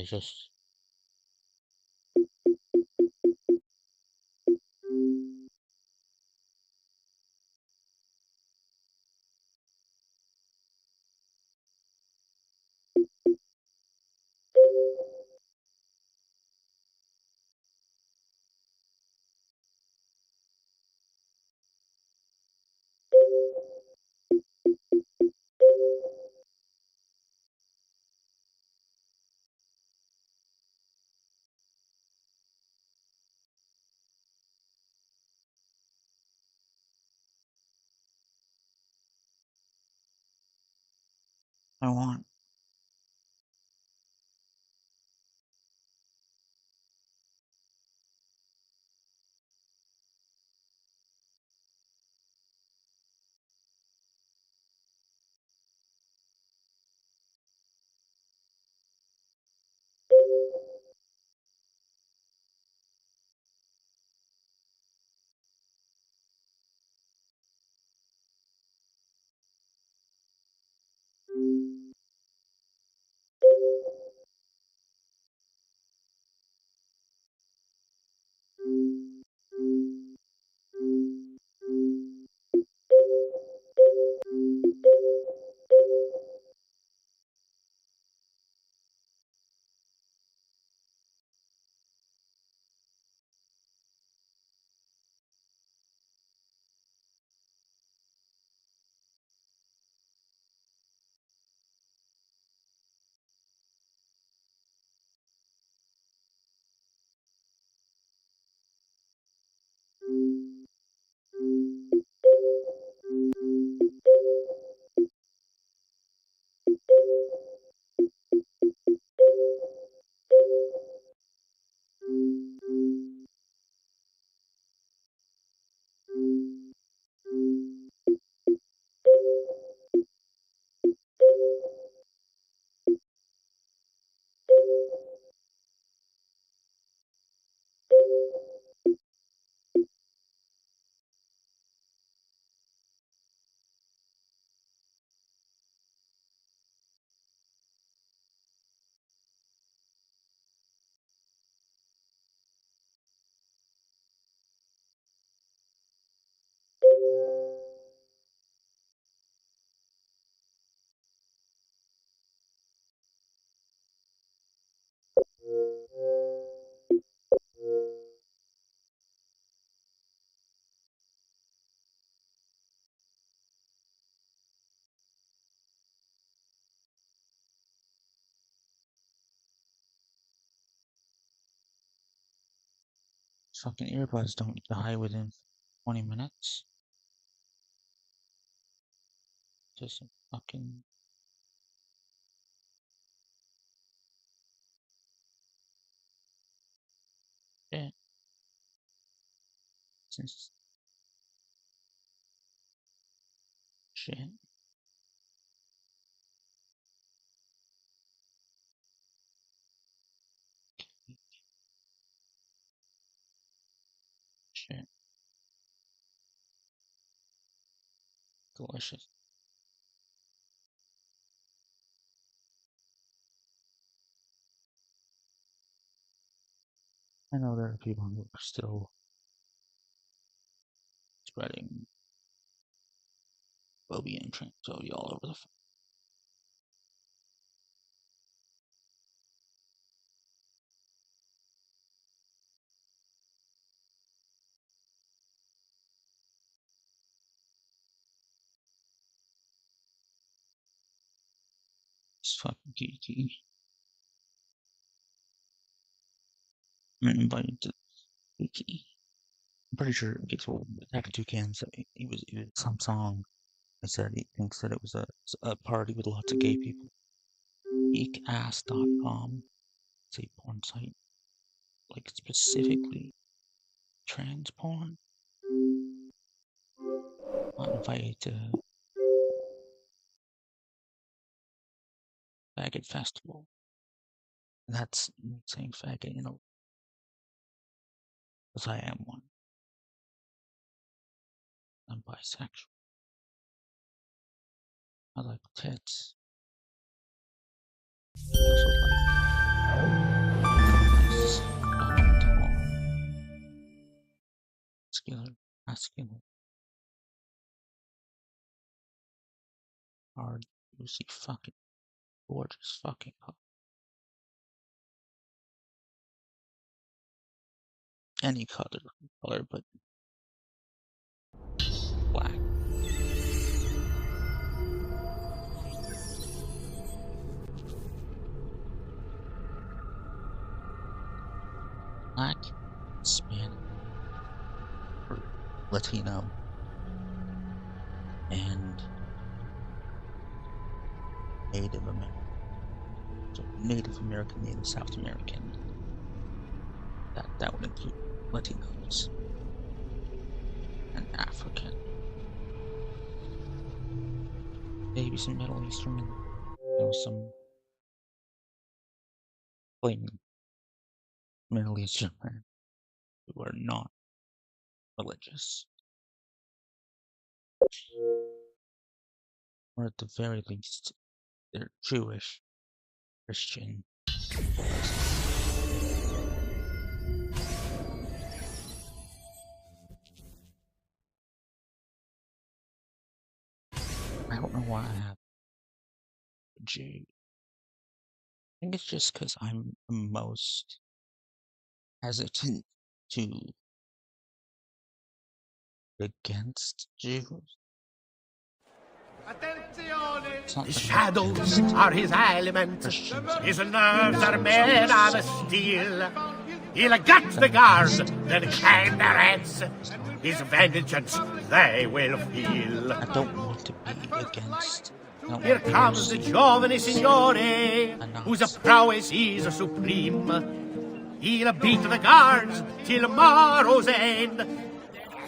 just I want. Fucking earbuds don't die within 20 minutes. Just fucking. Shit. Since. Shit. Shit. Delicious. I know there are people who are still spreading phobia and transphobia all over the It's fucking geeky. I'm invited to geeky. I'm pretty sure people Attack of Toucans. It was some song. I said he thinks that it was a party with lots of gay people. Geekass.com. It's a porn site, like specifically trans porn. Not invited to faggot festival. That's saying faggot, because I am one. I'm bisexual. I like tits. I also like masculine, hard, juicy, fucking gorgeous, fucking hot. Any color, but black. Black, Hispanic, or Latino, and Native American. So Native American, Native South American. That would include Latinos and African. Maybe some Middle Eastern, some plain Middle Eastern men who are not religious. Or at the very least, they're Jewish, Christian. I don't know why I have a Jew. I think it's just because I'm the most hesitant to against Jews. His shadows are his element. His nerves are made of steel. He'll gut the guards, then shine their heads. His vengeance they will feel. I don't want to be against. Here comes the giovane signore, whose prowess is supreme. He'll beat the guards till morrow's end.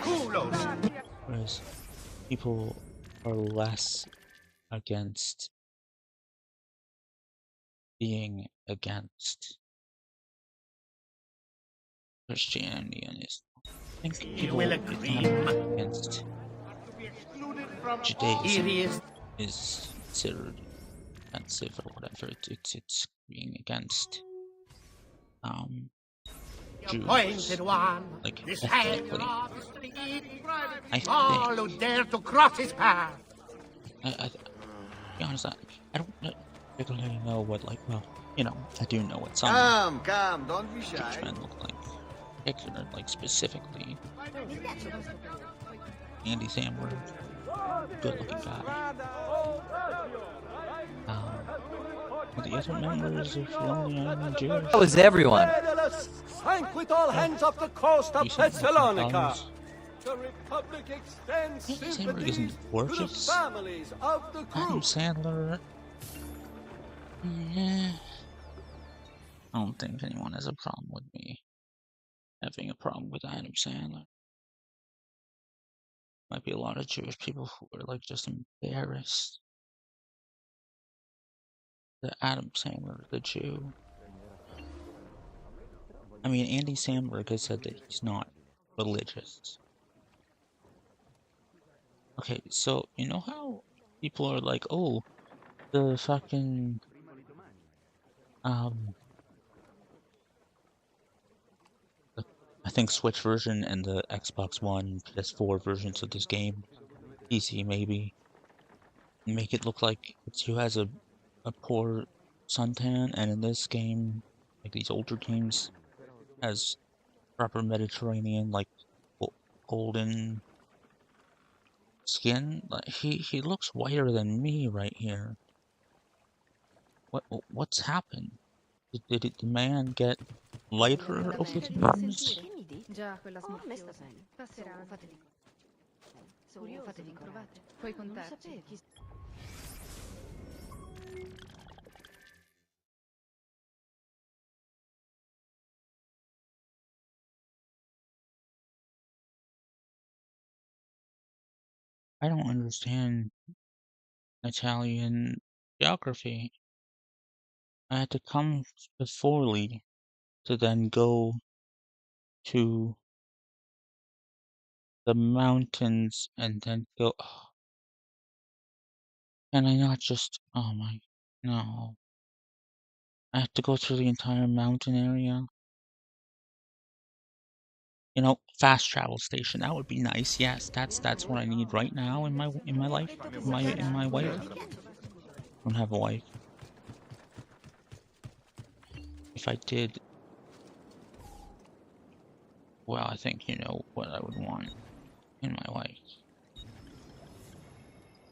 Kulos. Whereas people are less against being against Christianity and Islam. I think people against Judaism is considered offensive or whatever. It's being against Jews, like ethnically. I think. Who dare to cross his path? To be honest, I don't particularly know what, like, well, I do know what some Come, don't be shy. Jewish men look like. Particular, like, specifically. Andy Samberg, good-looking guy. The other members of Lonely Island Jewish. That was everyone. Sank with all hands off the coast of Thessalonica. The Republic extends sympathy to the families of the crew. Adam Sandler. Yeah. I don't think anyone has a problem with me having a problem with Adam Sandler. Might be a lot of Jewish people who are like just embarrassed that Adam Sandler, the Jew. I mean, Andy Samberg has said that he's not religious. Okay, so you know how people are like, oh, the fucking I think Switch version and the Xbox One, PS4 versions of this game, PC maybe, make it look like it's who has a poor suntan, and in this game, like these older games, has proper Mediterranean, like golden skin. Like he looks whiter than me right here. What's happened? Did the man get lighter over the years? Già, quella passerà. Fatevi provate. Puoi contarci. I don't understand Italian geography. I had to come before Lee to then go to the mountains and then go. Oh, can I not just? Oh my, no. I have to go through the entire mountain area. You know, fast travel station. That would be nice. Yes, that's what I need right now in my life. In my wife. I don't have a wife. If I did, well, I think you know what I would want in my wife.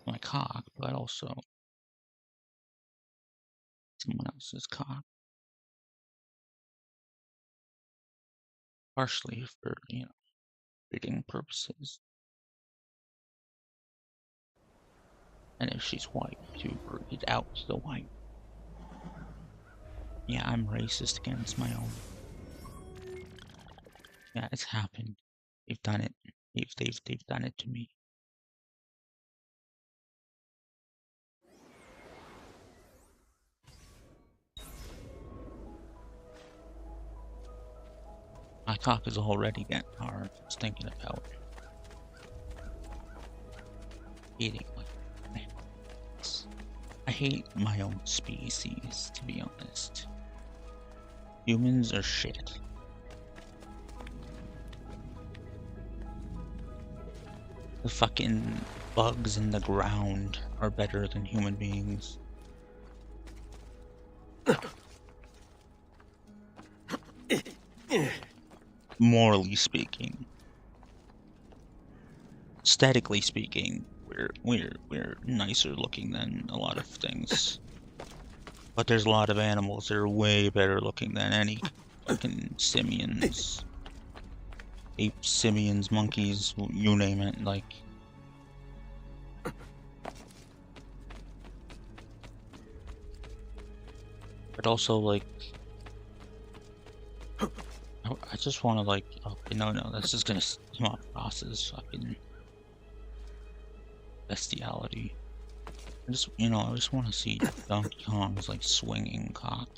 My cock, but also someone else's cock. Partially for, you know, breeding purposes. And if she's white, to breed out the white. Yeah, I'm racist against my own. Yeah, it's happened. They've done it. They've done it to me. My cock is already getting hard. Just thinking about eating like this. I hate my own species, to be honest. Humans are shit. The fucking bugs in the ground are better than human beings. Morally speaking. Aesthetically speaking, we're nicer looking than a lot of things. But there's a lot of animals that are way better looking than any fucking simians. Apes, simians, monkeys, you name it, like. But also, like, I just want to, like, okay, no, this is gonna come off as fucking bestiality. I just want to see Donkey Kong's, like, swinging cock.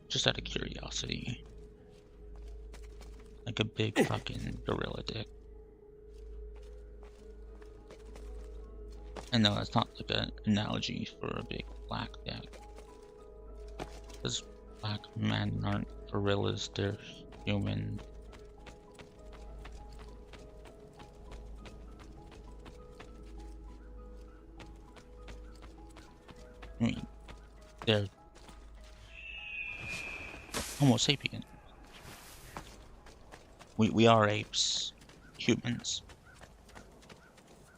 Just out of curiosity. Like a big fucking gorilla dick. And no, it's not like an analogy for a big black dick. Because black men aren't gorillas, they're human. I mean, they're Homo sapien. We are apes, humans.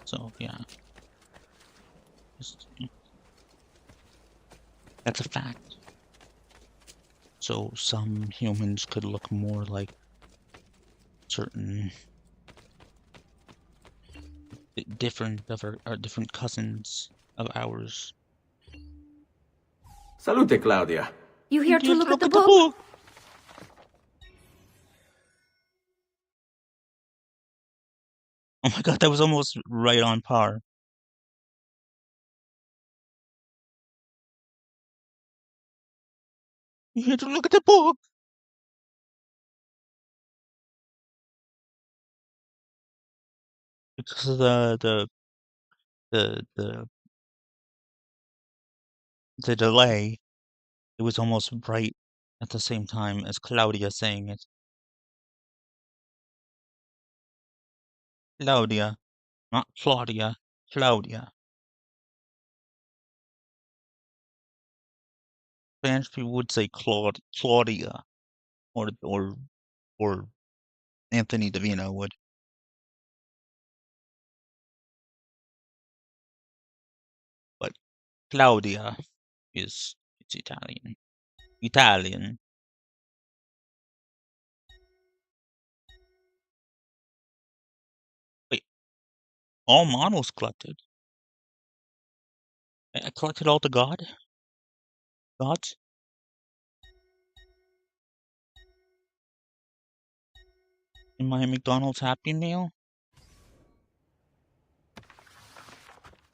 So yeah, that's a fact. So some humans could look more like certain different cousins of ours. Salute, Claudia. You here to look at the book? Oh my god, that was almost right on par. You here to look at the book? Because of the delay, it was almost right at the same time as Claudia saying it. Claudia, not Claudia, Claudia. Spanish people would say Claudia, or Anthony Davino would. But Claudia it's Italian. Italian. Wait, all models collected. I collected all the gods in my McDonald's Happy Meal.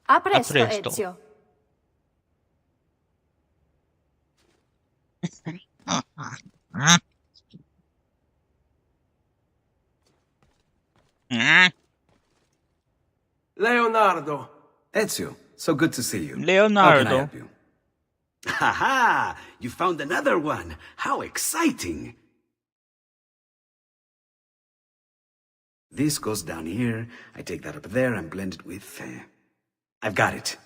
A presto, presto. Ezio. Leonardo. Ezio, so good to see you. Leonardo. How can I help you? Ha! You found another one. How exciting. This goes down here. I take that up there and blend it with... I've got it.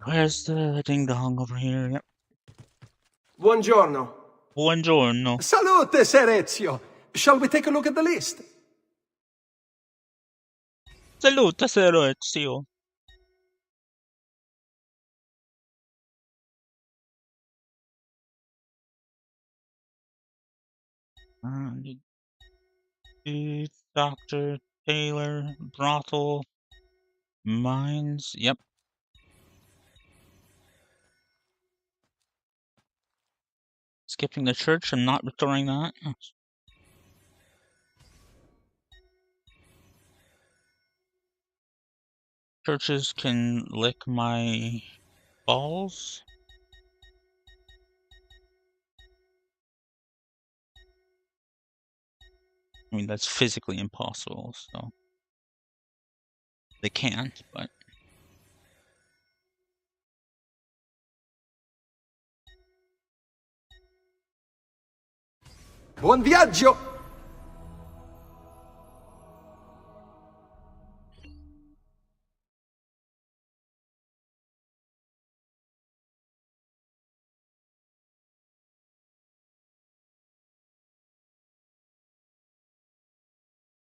Where's the ding dong over here? Yep. Buongiorno. Buongiorno. Salute, Ser Ezio. Shall we take a look at the list? Salute, Ser Ezio. Dr. Taylor, brothel, mines. Yep. Skipping the church. I'm not restoring that. Churches can lick my balls. I mean, that's physically impossible, so they can't, but... Buon viaggio!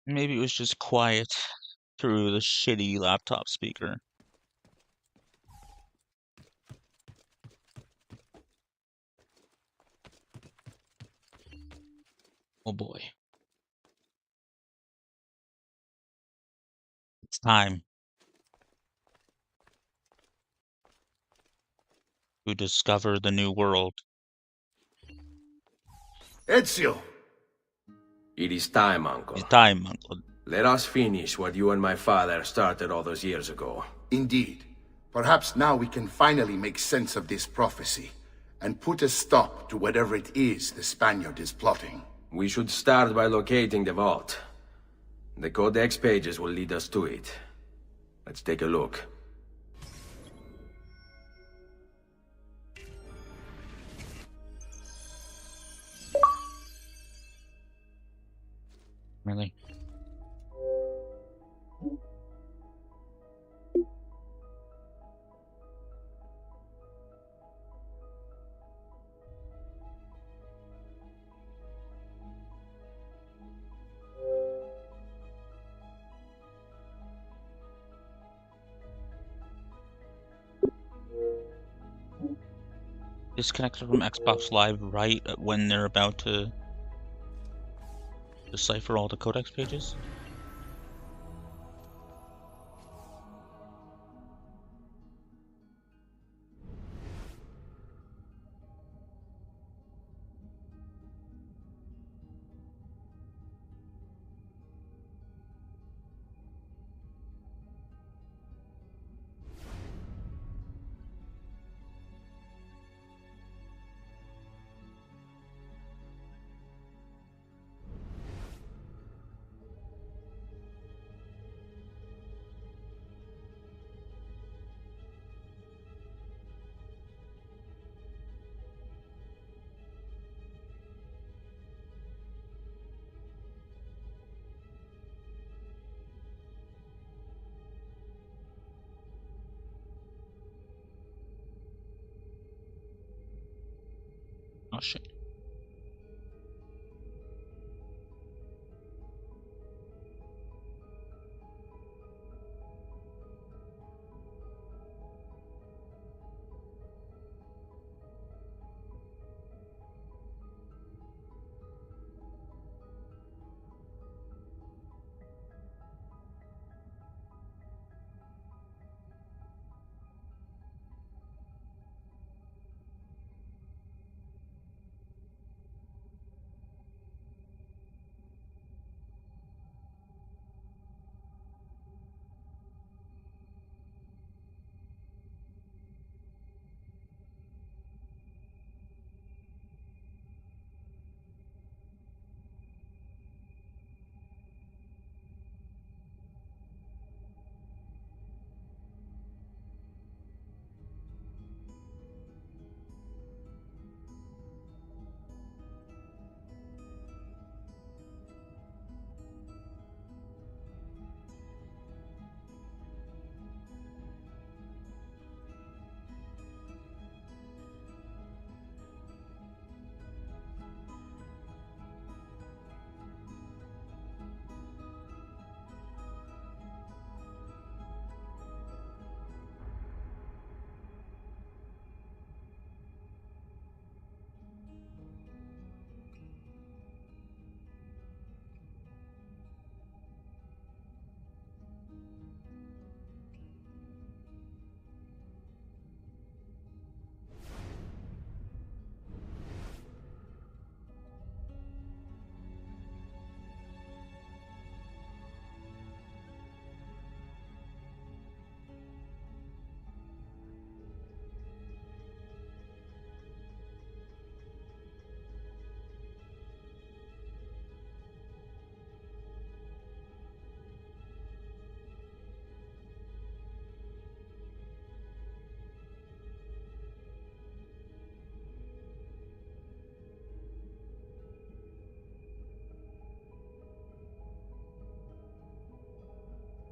Maybe it was just quiet through the shitty laptop speaker. Oh boy. It's time to discover the new world. Ezio! It is time, Uncle. It's time, Uncle. Let us finish what you and my father started all those years ago. Indeed. Perhaps now we can finally make sense of this prophecy and put a stop to whatever it is the Spaniard is plotting. We should start by locating the vault. The codex pages will lead us to it. Let's take a look. Really? Disconnected from Xbox Live right when they're about to decipher all the codex pages? Oh shit.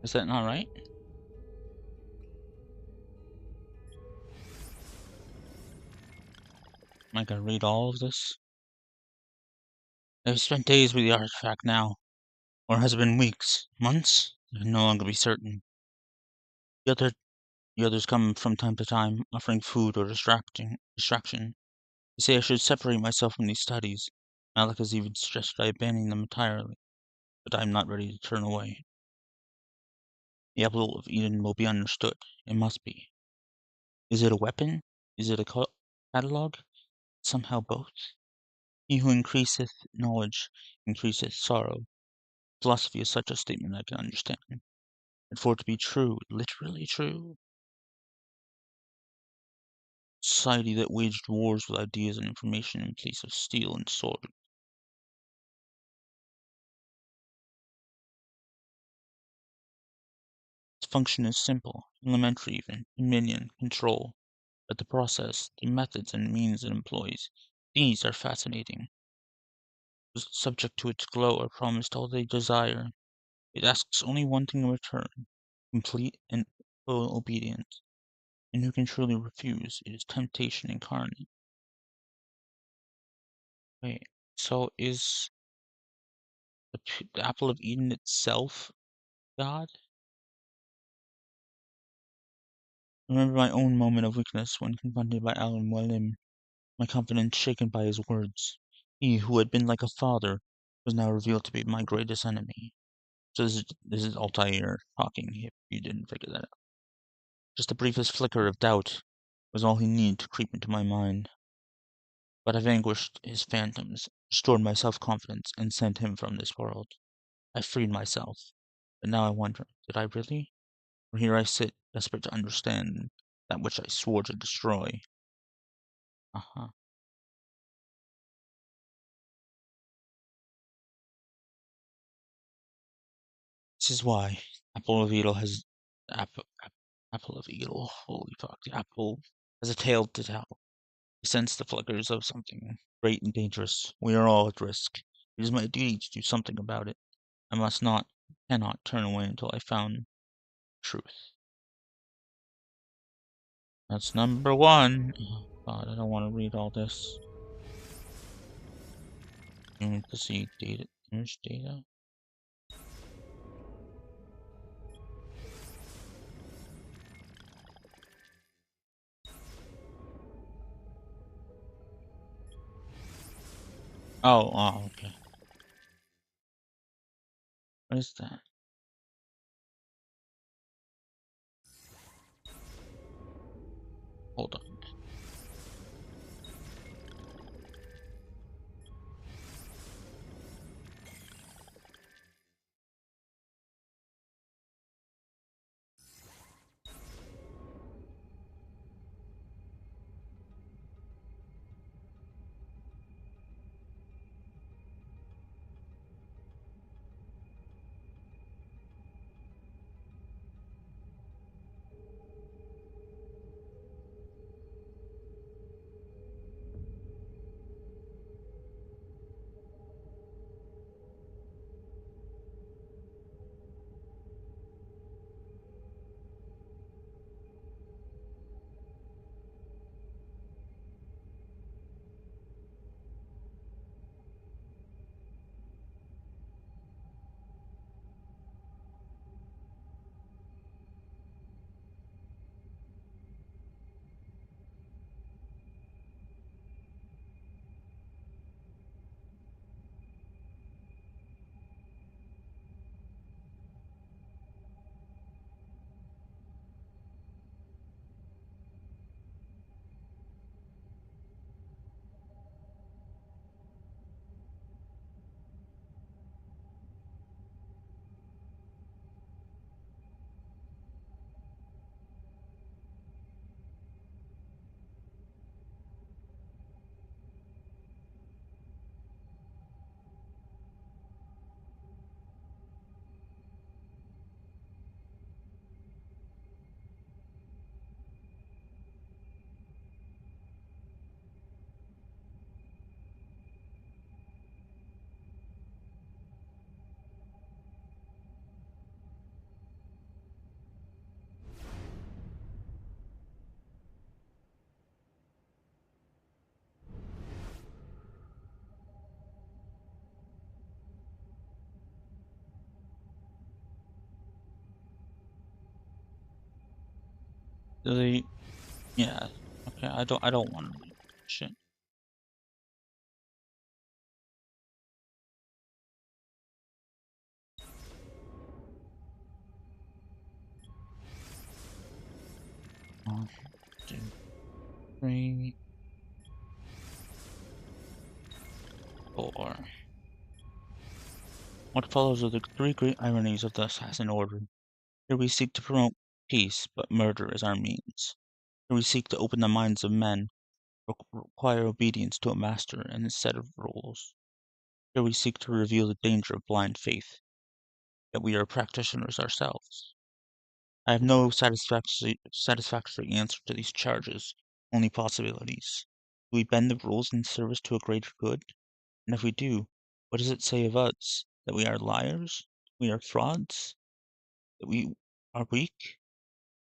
Is that not right? Am I gonna read all of this? I've spent days with the artifact now. Or has it been weeks? Months? I can no longer be certain. The others come from time to time, offering food or distraction. They say I should separate myself from these studies. Malik has even suggested I abandon them entirely, but I am not ready to turn away. The apple of Eden will be understood. It must be. Is it a weapon? Is it a catalog? Somehow both. He who increaseth knowledge increaseth sorrow. Philosophy is such a statement I can understand. And for it to be true, literally true, society that waged wars with ideas and information in place of steel and sword. Its function is simple, elementary even, dominion, control, but the process, the methods and means it employs, these are fascinating. Those subject to its glow are promised all they desire. It asks only one thing in return, complete and full obedience. And who can truly refuse? It is temptation incarnate. Wait, so is the apple of Eden itself God? I remember my own moment of weakness when confronted by Al-Mualim, my confidence shaken by his words. He who had been like a father was now revealed to be my greatest enemy. So this is Altair talking, if you didn't figure that out. Just the briefest flicker of doubt was all he needed to creep into my mind. But I vanquished his phantoms, restored my self-confidence, and sent him from this world. I freed myself. But now I wonder, did I really? For here I sit, desperate to understand that which I swore to destroy. Uh-huh. This is why Apple of Edel has Apple of Edel. Holy fuck! The apple has a tale to tell. I sense the flickers of something great and dangerous. We are all at risk. It is my duty to do something about it. I must not, cannot turn away until I found truth. That's number one. Oh, God, I don't want to read all this. You need to see data, image data. Oh, okay. What is that? Hold on. Do they? Yeah. Okay. I don't want to read shit. One, two, three, four. What follows are the three great ironies of the assassin order. Here we seek to promote peace, but murder is our means. Here we seek to open the minds of men, require obedience to a master and a set of rules. Here we seek to reveal the danger of blind faith, that we are practitioners ourselves. I have no satisfactory answer to these charges, only possibilities. Do we bend the rules in service to a greater good? And if we do, what does it say of us? That we are liars? We are frauds? That we are weak?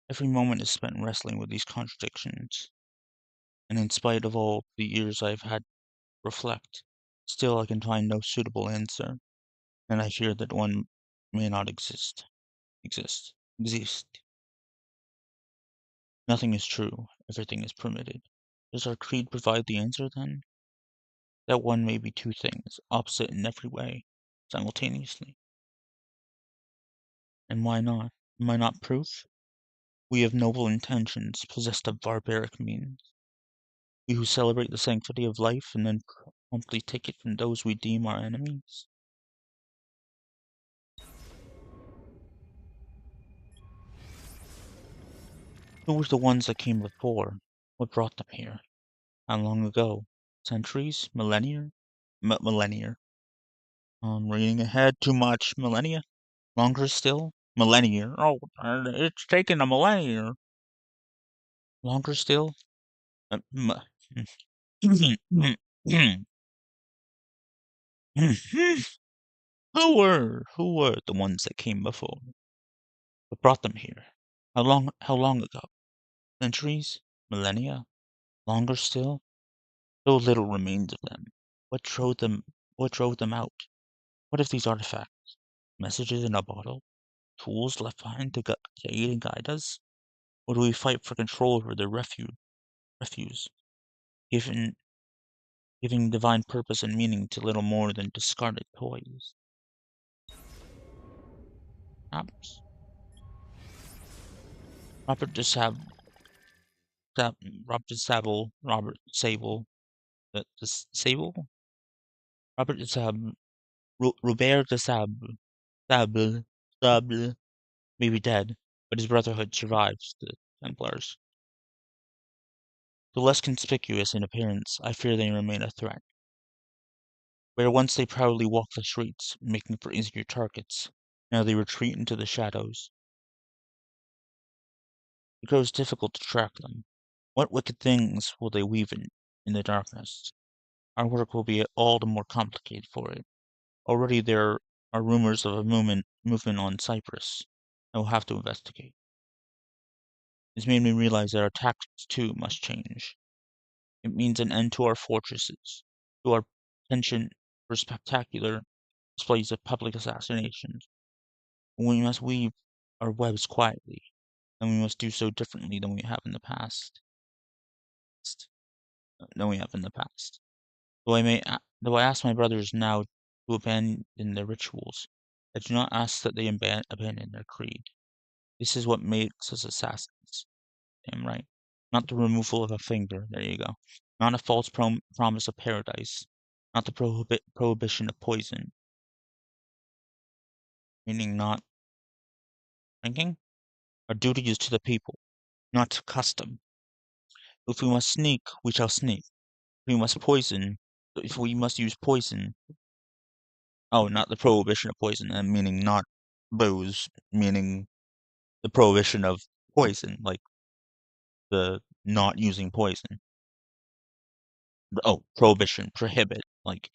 Every moment is spent wrestling with these contradictions, and in spite of all the years I've had to reflect, still I can find no suitable answer, and I fear that one may not exist. Nothing is true, everything is permitted. Does our creed provide the answer, then? That one may be two things, opposite in every way, simultaneously. And why not? Am I not proof? We have noble intentions, possessed of barbaric means. We who celebrate the sanctity of life and then promptly take it from those we deem our enemies. Who were the ones that came before? What brought them here? How long ago? Centuries? Millennia? Millennia. Reading ahead too much. Millennia? Longer still? Millennia. Oh, it's taken a millennia. Longer still? Who were the ones that came before? What brought them here? How long ago? Centuries? Millennia? Longer still? So little remains of them. What drove them out? What if these artifacts? Messages in a bottle? Tools left behind to aid and guide us? Or do we fight for control over their refuse, giving divine purpose and meaning to little more than discarded toys? Perhaps. Robert DeSab, Robert Sable, Sable? Robert DeSab, Robert Sable, may be dead, but his brotherhood survives the Templars. Though less conspicuous in appearance, I fear they remain a threat. Where once they proudly walk the streets, making for easier targets, now they retreat into the shadows. It grows difficult to track them. What wicked things will they weave in the darkness? Our work will be all the more complicated for it. Already there are rumors of a movement on Cyprus. I will have to investigate. It's made me realize that our tactics, too, must change. It means an end to our fortresses, to our penchant for spectacular displays of public assassinations. We must weave our webs quietly, and we must do so differently than we have in the past. Though I ask my brothers now to abandon their rituals, I do not ask that they abandon their creed. This is what makes us assassins. Damn right. Not the removal of a finger. There you go. Not a false promise of paradise. Not the prohibition of poison. Meaning not drinking. Our duty is to the people, not to custom. If we must sneak, we shall sneak. If we must use poison. Oh, not the prohibition of poison, and meaning not booze, meaning the prohibition of poison, like the not using poison. Oh, prohibition, prohibit, like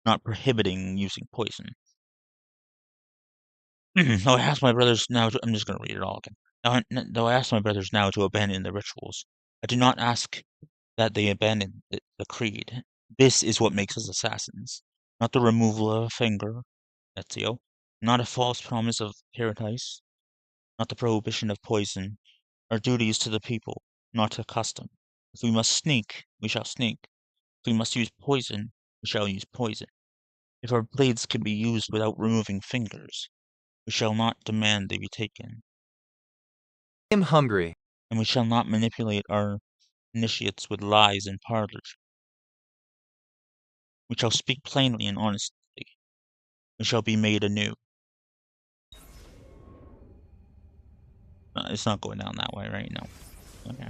not prohibiting using poison. Though I ask my brothers now to, I'm just going to read it all again. Though I ask my brothers now to abandon their rituals, I do not ask that they abandon the creed. This is what makes us assassins. Not the removal of a finger, Ezio. Not a false promise of paradise. Not the prohibition of poison. Our duty is to the people, not to custom. If we must sneak, we shall sneak. If we must use poison, we shall use poison. If our blades can be used without removing fingers, we shall not demand they be taken. I am hungry. And we shall not manipulate our initiates with lies and parlors. We shall speak plainly and honestly. We shall be made anew. It's not going down that way right now. Okay.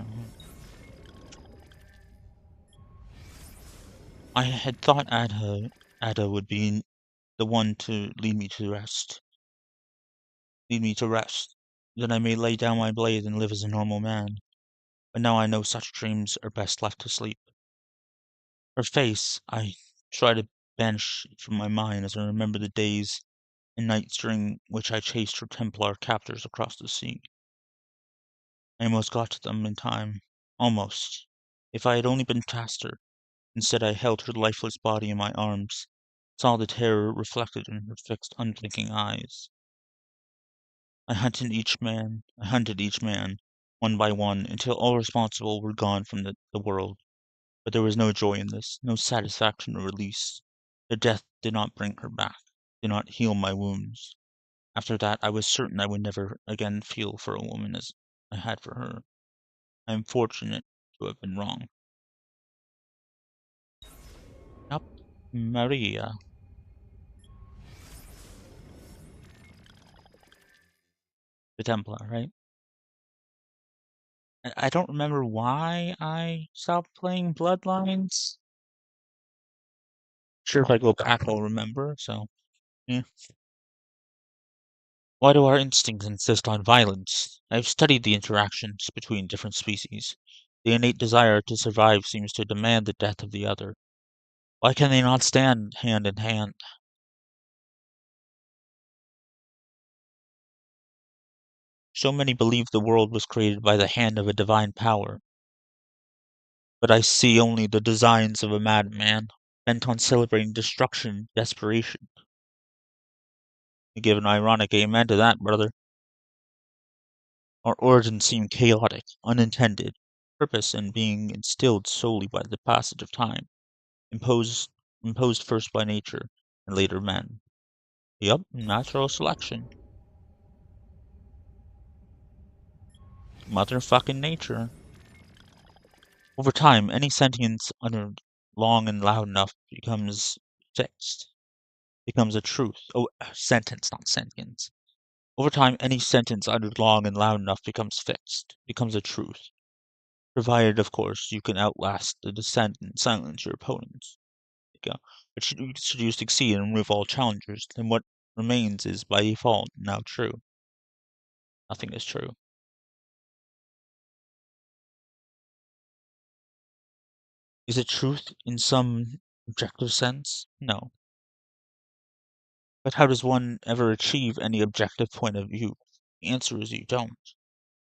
I had thought Ada would be the one to lead me to rest. That I may lay down my blade and live as a normal man. But now I know such dreams are best left to sleep. Her face, I try to banish it from my mind as I remember the days and nights during which I chased her Templar captors across the sea. I almost got to them in time. Almost. If I had only been faster. Instead, I held her lifeless body in my arms, saw the terror reflected in her fixed, unblinking eyes. I hunted each man, one by one, until all responsible were gone from the world. But there was no joy in this, no satisfaction or release. Their death did not bring her back, did not heal my wounds. After that, I was certain I would never again feel for a woman as I had for her. I am fortunate to have been wrong. Yup, Maria. The Templar, right? I don't remember why I stopped playing Bloodlines. Sure, if I go back, I'll remember, so, yeah. Why do our instincts insist on violence? I've studied the interactions between different species. The innate desire to survive seems to demand the death of the other. Why can they not stand hand in hand? So many believe the world was created by the hand of a divine power. But I see only the designs of a madman, bent on celebrating destruction and desperation. You give an ironic amen to that, brother. Our origins seem chaotic, unintended, purpose and being instilled solely by the passage of time, imposed first by nature and later men. Yup, natural selection. Motherfucking nature. Over time, any sentience uttered long and loud enough becomes fixed, becomes a truth. Oh, sentence, not sentience. Over time, any sentence uttered long and loud enough becomes fixed, becomes a truth. Provided, of course, you can outlast the dissent and silence your opponents. But should you succeed and remove all challengers, then what remains is by default now true. Nothing is true. Is it truth in some objective sense? No. But how does one ever achieve any objective point of view? The answer is you don't.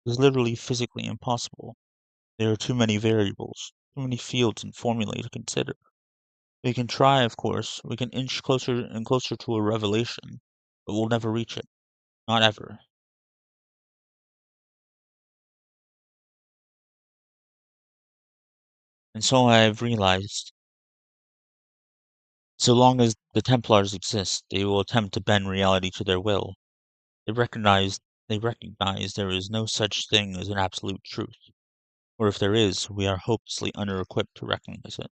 It is literally physically impossible. There are too many variables, too many fields and formulae to consider. We can try, of course, we can inch closer and closer to a revelation, but we'll never reach it. Not ever. And so I have realized, so long as the Templars exist, they will attempt to bend reality to their will. They recognize there is no such thing as an absolute truth, or if there is, we are hopelessly under-equipped to recognize it.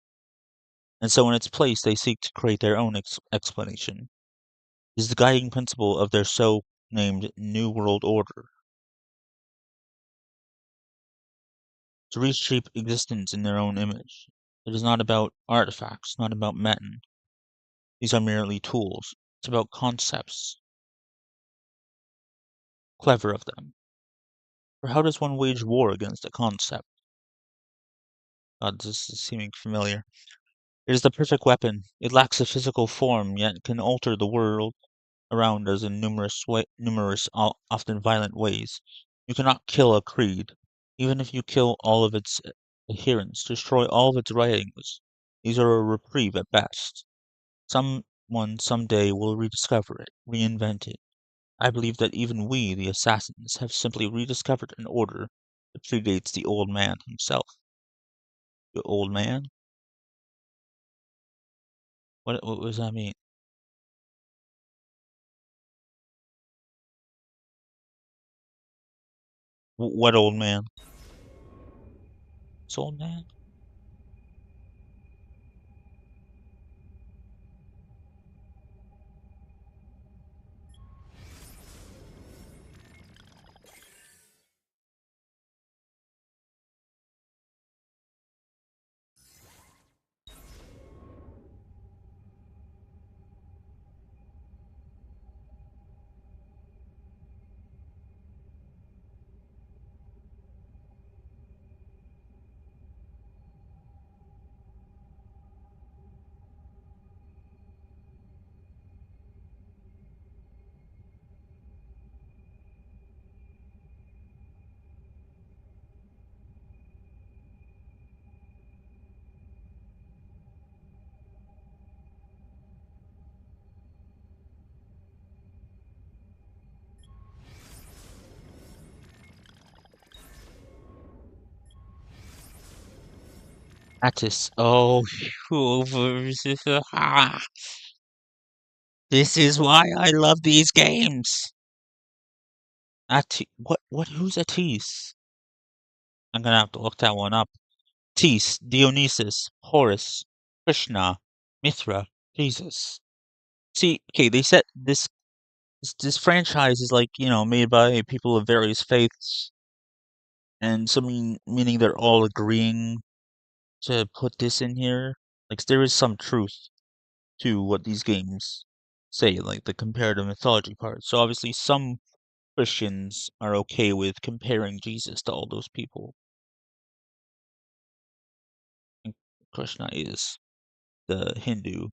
And so in its place they seek to create their own explanation. It is the guiding principle of their so-named New World Order. To reshape existence in their own image. It is not about artifacts, not about men. These are merely tools. It's about concepts. Clever of them. For how does one wage war against a concept? God, this is seeming familiar. It is the perfect weapon. It lacks a physical form, yet can alter the world around us in numerous, often violent ways. You cannot kill a creed, even if you kill all of its adherents, destroy all of its writings. These are a reprieve at best. Someone someday will rediscover it, reinvent it. I believe that even we, the assassins, have simply rediscovered an order It predates the old man himself. The old man? What does that mean? What old man? This old man? Attis. Oh, this is why I love these games. Who's Attis? I'm gonna have to look that one up. Tis, Dionysus, Horus, Krishna, Mithra, Jesus. See, okay, they said this franchise is like, made by people of various faiths, and so meaning they're all agreeing to put this in here. Like there is some truth to what these games say, like the comparative mythology part. So obviously some Christians are okay with comparing Jesus to all those people. And Krishna is the Hindu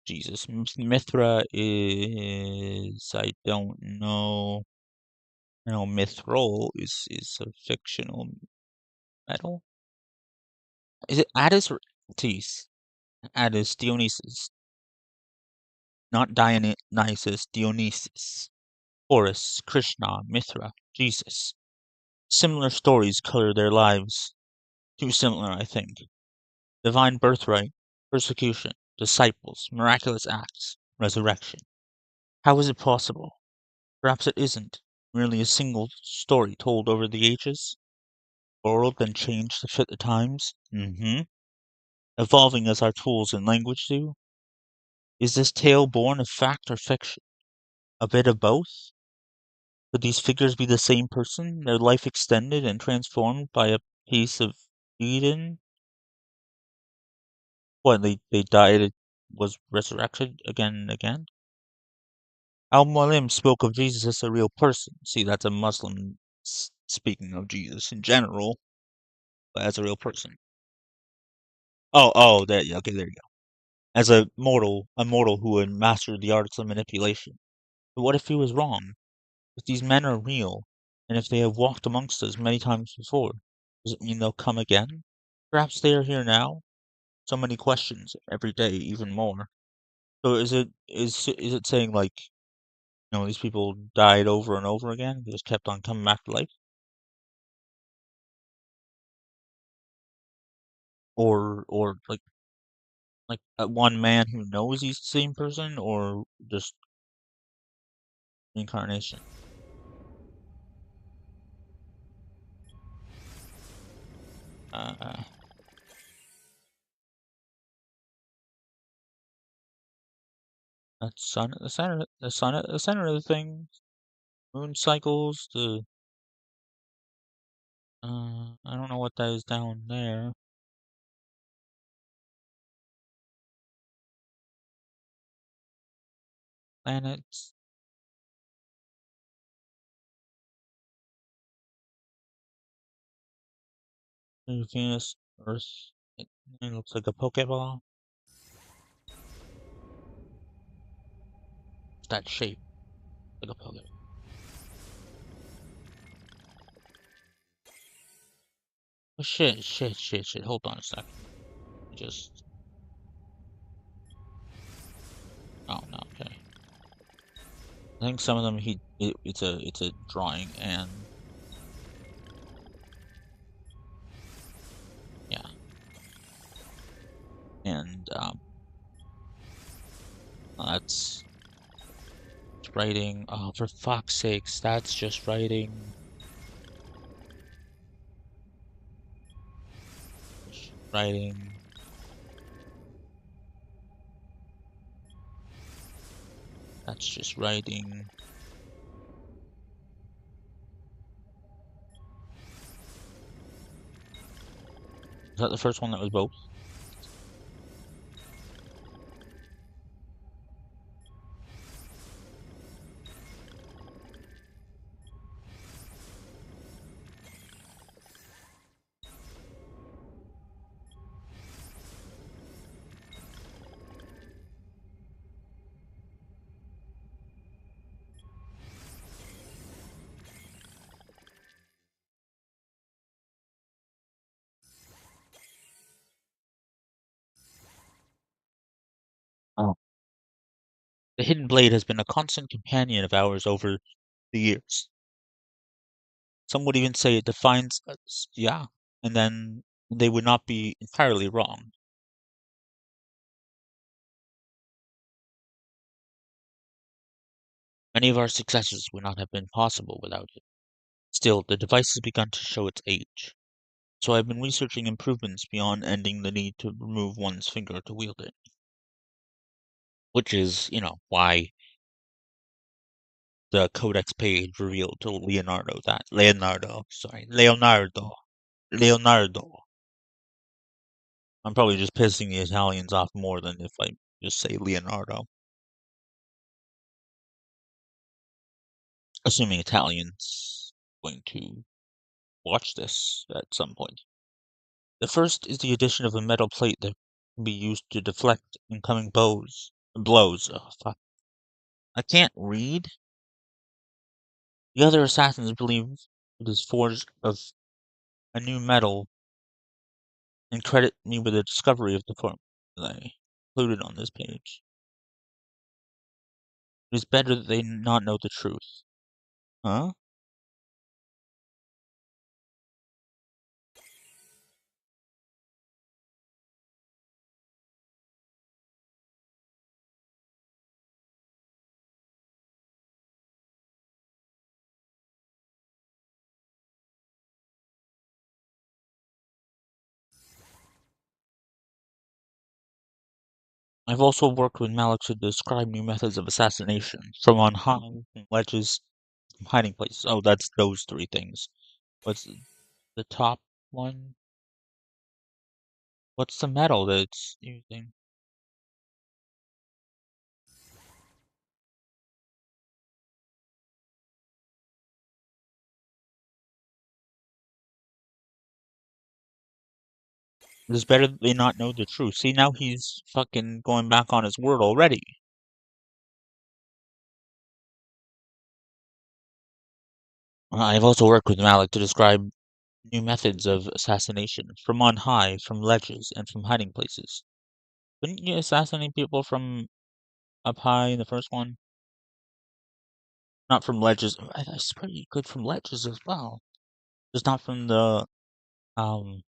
Jesus. Mithra is I don't know. I know Mithril is a fictional metal. Is it Attis or Attis? Attis, Dionysus. Not Dionysus, Dionysus. Horus, Krishna, Mithra, Jesus. Similar stories color their lives. Too similar, I think. Divine birthright, persecution, disciples, miraculous acts, resurrection. How is it possible? Perhaps it isn't merely a single story told over the ages. A world then changed to fit the times. Evolving as our tools and language do. Is this tale born of fact or fiction? A bit of both? Could these figures be the same person, their life extended and transformed by a piece of Eden? What, they died and was resurrected again and again? Al-Mualim spoke of Jesus as a real person. See, that's a Muslim speaking of Jesus in general, but as a real person. Okay, there you go. As a mortal who had mastered the arts of manipulation. But what if he was wrong? If these men are real, and if they have walked amongst us many times before, does it mean they'll come again? Perhaps they are here now? So many questions, every day even more. So is it saying like, these people died over and over again, they just kept on coming back to life? Or like one man who knows he's the same person, or just reincarnation? Uh, that's sun at the center, the sun at the center of the thing. Moon cycles, I don't know what that is down there. Planets. Venus, Earth. It looks like a Pokeball. It's that shape, like a Pokeball. Oh shit! Hold on a second. Just. Oh no. Okay. I think some of them it's a drawing and That's writing. Oh, for fuck's sakes, that's just writing. Writing. That's just writing. Is that the first one that was both? Oh. The Hidden Blade has been a constant companion of ours over the years. Some would even say it defines us, yeah, and then they would not be entirely wrong. Many of our successes would not have been possible without it. Still, the device has begun to show its age. So I've been researching improvements beyond ending the need to remove one's finger to wield it. Which is, why the codex page revealed to Leonardo. I'm probably just pissing the Italians off more than if I just say Leonardo. Assuming Italians going to watch this at some point. The first is the addition of a metal plate that can be used to deflect incoming blows. Oh, fuck. I can't read. The other assassins believe it is forged of a new metal and credit me with the discovery of the formula that I included on this page. It is better that they not know the truth. Huh? I've also worked with Malik to describe new methods of assassination, from on high, from ledges, from hiding places. Oh, that's those three things. What's the top one? What's the metal that it's using? It is better that they not know the truth. See, now he's fucking going back on his word already. I've also worked with Malik to describe new methods of assassination, from on high, from ledges, and from hiding places. Couldn't you assassinate people from up high in the first one? Not from ledges. I swear you could from ledges as well. Just not um,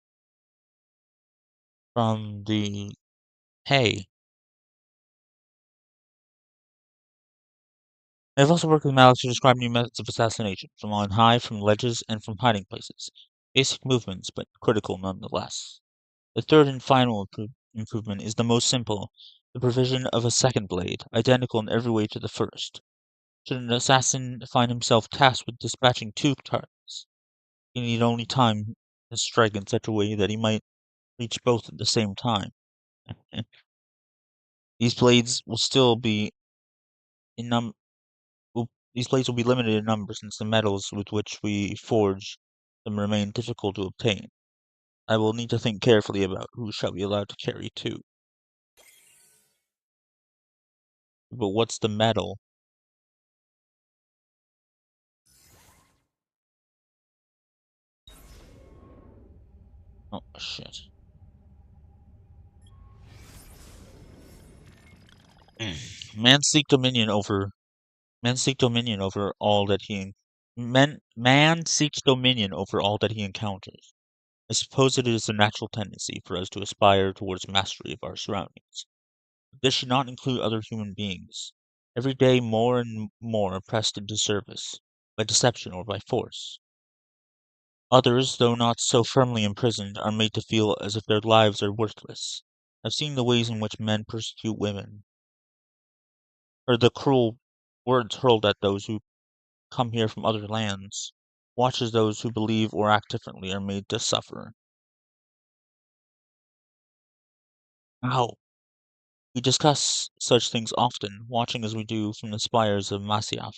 from the hay. I've also worked with Malik to describe new methods of assassination, from on high, from ledges, and from hiding places. Basic movements, but critical nonetheless. The third and final improvement is the most simple, the provision of a second blade, identical in every way to the first. Should an assassin find himself tasked with dispatching two targets, he need only time to strike in such a way that he might reach both at the same time. These blades will still be in num these blades will be limited in number since the metals with which we forge them remain difficult to obtain. I will need to think carefully about who shall be allowed to carry two. But what's the metal? Oh shit. Man seek dominion over all that man seeks dominion over all that he encounters. I suppose it is a natural tendency for us to aspire towards mastery of our surroundings. This should not include other human beings, every day more and more are pressed into service, by deception or by force. Others, though not so firmly imprisoned, are made to feel as if their lives are worthless. I've seen the ways in which men persecute women, or the cruel words hurled at those who come here from other lands. Watch as those who believe or act differently are made to suffer. Ow! We discuss such things often, watching as we do from the spires of Masyaf.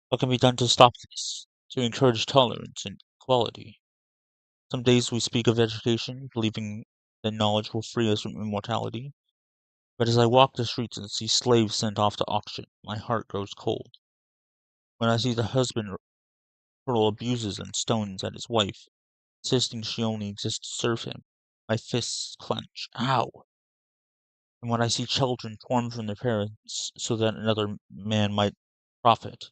What can be done to stop this, to encourage tolerance and equality? Some days we speak of education, believing that knowledge will free us from immortality. But as I walk the streets and see slaves sent off to auction, my heart grows cold. When I see the husband hurl abuses and stones at his wife, insisting she only exists to serve him, my fists clench. Ow! And when I see children torn from their parents so that another man might profit,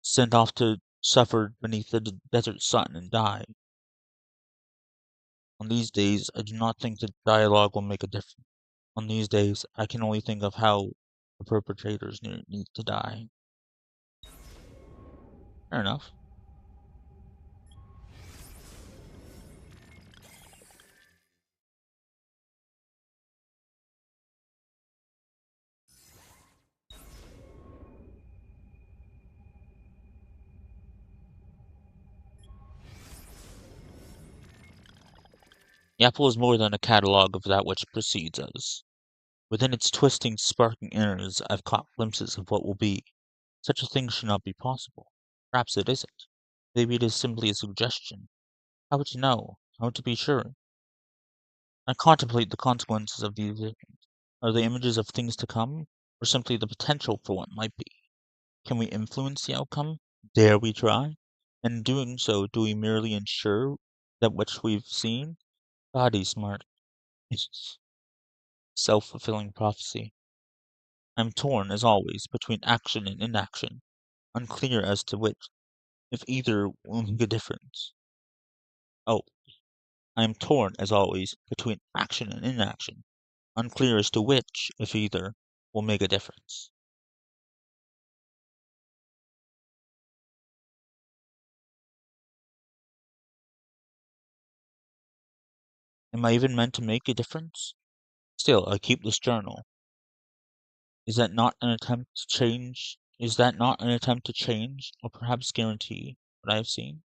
sent off to suffer beneath the desert sun and die. On these days, I do not think that dialogue will make a difference. On these days, I can only think of how the perpetrators need to die. Fair enough. The apple is more than a catalogue of that which precedes us. Within its twisting, sparking innards, I've caught glimpses of what will be. Such a thing should not be possible. Perhaps it isn't. Maybe it is simply a suggestion. How to know? How to be sure? I contemplate the consequences of these visions. Are they images of things to come, or simply the potential for what might be? Can we influence the outcome? Dare we try? And in doing so, do we merely ensure that which we've seen? Body smart. It's self-fulfilling prophecy. I'm torn, as always, between action and inaction, unclear as to which, if either, will make a difference. Oh, I am torn, as always, between action and inaction, unclear as to which, if either, will make a difference. Am I even meant to make a difference? Still, I keep this journal. Is that not an attempt to change? Is that not an attempt to change, or perhaps guarantee, what I have seen?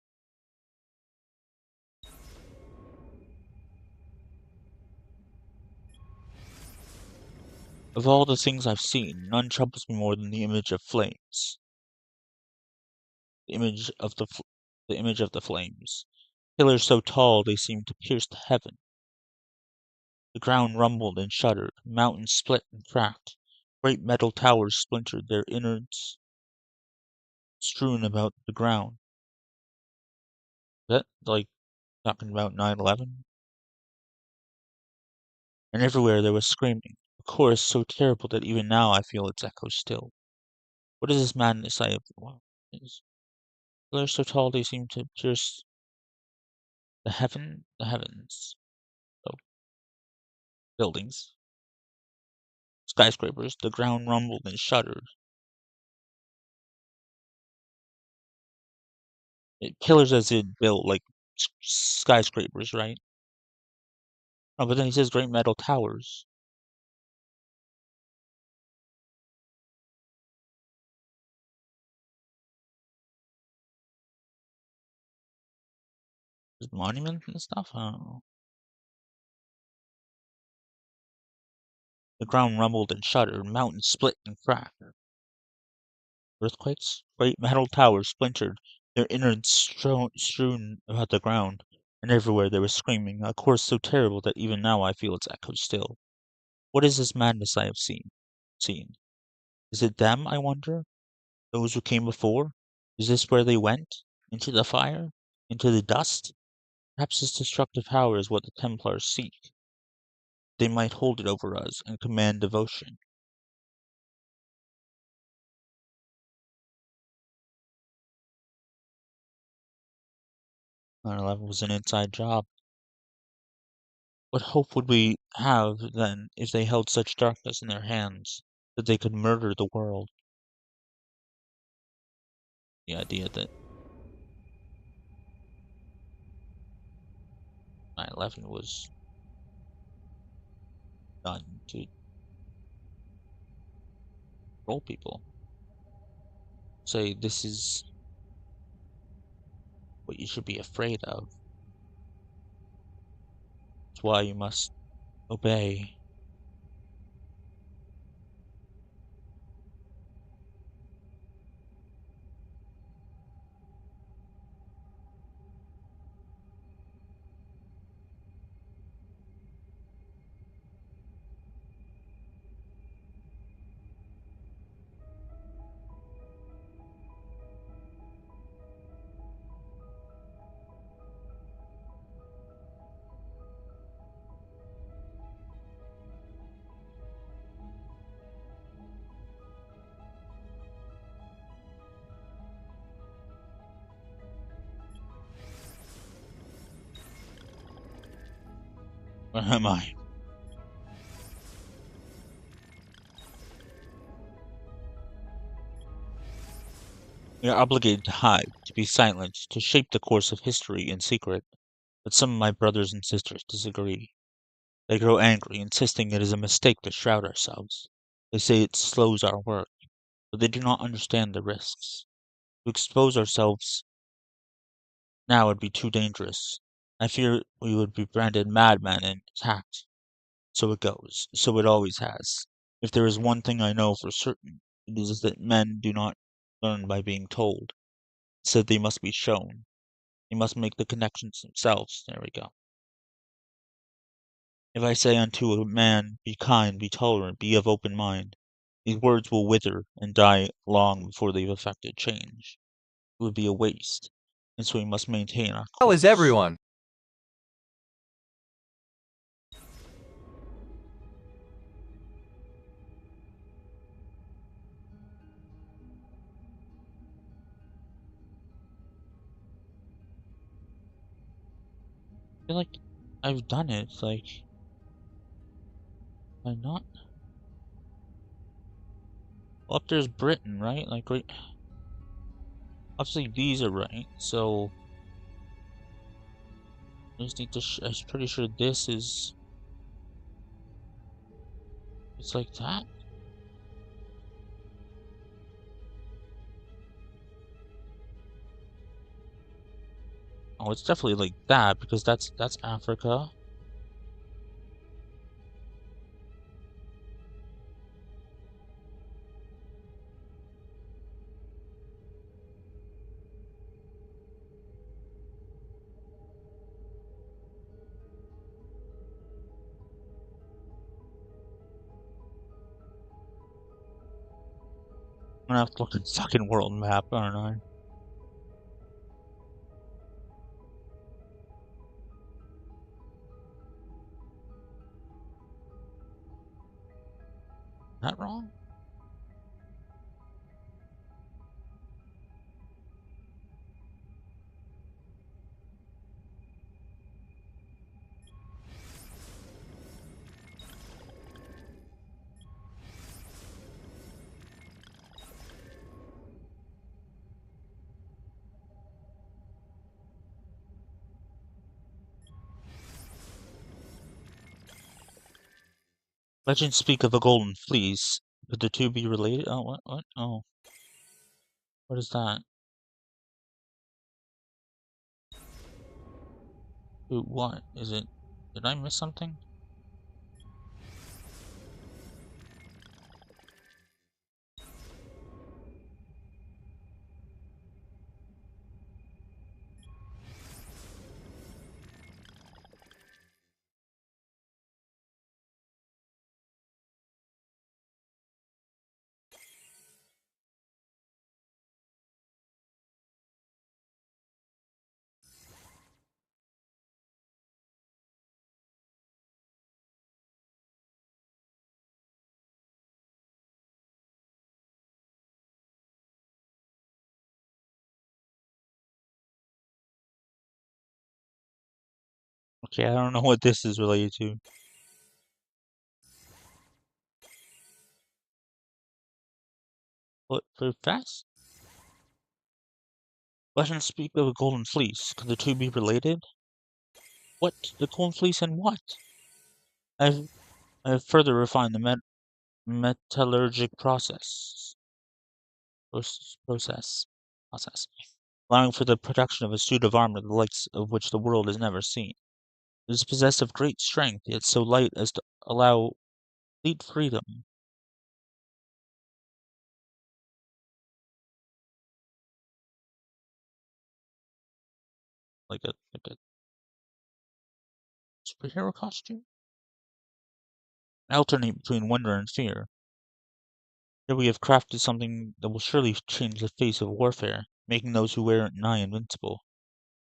Of all the things I've seen, none troubles me more than the image of flames. The image of the flames. Pillars so tall they seemed to pierce to heaven. The ground rumbled and shuddered, mountains split and cracked, great metal towers splintered, their innards strewn about the ground. Is that like talking about 9/11? And everywhere there was screaming, a chorus so terrible that even now I feel its echo still. What is this madness I have? Well, is pillars so tall they seem to pierce the heavens. So buildings, skyscrapers. The ground rumbled and shuddered. Pillars as in built like skyscrapers, right? Oh, but then he says great metal towers. There's monuments and stuff. I don't know. The ground rumbled and shuddered. Mountains split and cracked. Earthquakes? Great metal towers splintered, their innards strewn about the ground, and everywhere there was screaming, a chorus so terrible that even now I feel its echo still. What is this madness I have seen? Is it them, I wonder? Those who came before? Is this where they went? Into the fire? Into the dust? Perhaps this destructive power is what the Templars seek. They might hold it over us and command devotion. 9/11 was an inside job. What hope would we have, then, if they held such darkness in their hands that they could murder the world? The idea that 9/11 was done to control people. Say this is what you should be afraid of. It's why you must obey. Where am I? We are obligated to hide, to be silent, to shape the course of history in secret. But some of my brothers and sisters disagree. They grow angry, insisting it is a mistake to shroud ourselves. They say it slows our work, but they do not understand the risks. To expose ourselves now would be too dangerous. I fear we would be branded madmen and attacked. So it goes. So it always has. If there is one thing I know for certain, it is that men do not learn by being told. Instead, they must be shown. They must make the connections themselves. There we go. If I say unto a man, be kind, be tolerant, be of open mind, these words will wither and die long before they've effected change. It would be a waste, and so we must maintain our How course. is everyone? I feel like I've done it, like, I'm not. Well, up there's Britain, right? Like, right. Obviously, these are right, so I just need to. I'm pretty sure this is. It's like that. Oh, it's definitely like that because that's Africa. I'm gonna have to look at the fucking world map, aren't I? Is that wrong? Legends speak of a golden fleece. Could the two be related? Oh, what? What? Oh, what is that? Who? What is it? Did I miss something? Okay, I don't know what this is related to. What, for fast? Legends speak of a golden fleece. Could the two be related? What? The golden fleece and what? I've, I've further refined the metallurgic process, allowing for the production of a suit of armor the likes of which the world has never seen. It is possessed of great strength, yet so light as to allow complete freedom. Like a superhero costume? Alternate between wonder and fear. Here we have crafted something that will surely change the face of warfare, making those who wear it nigh invincible.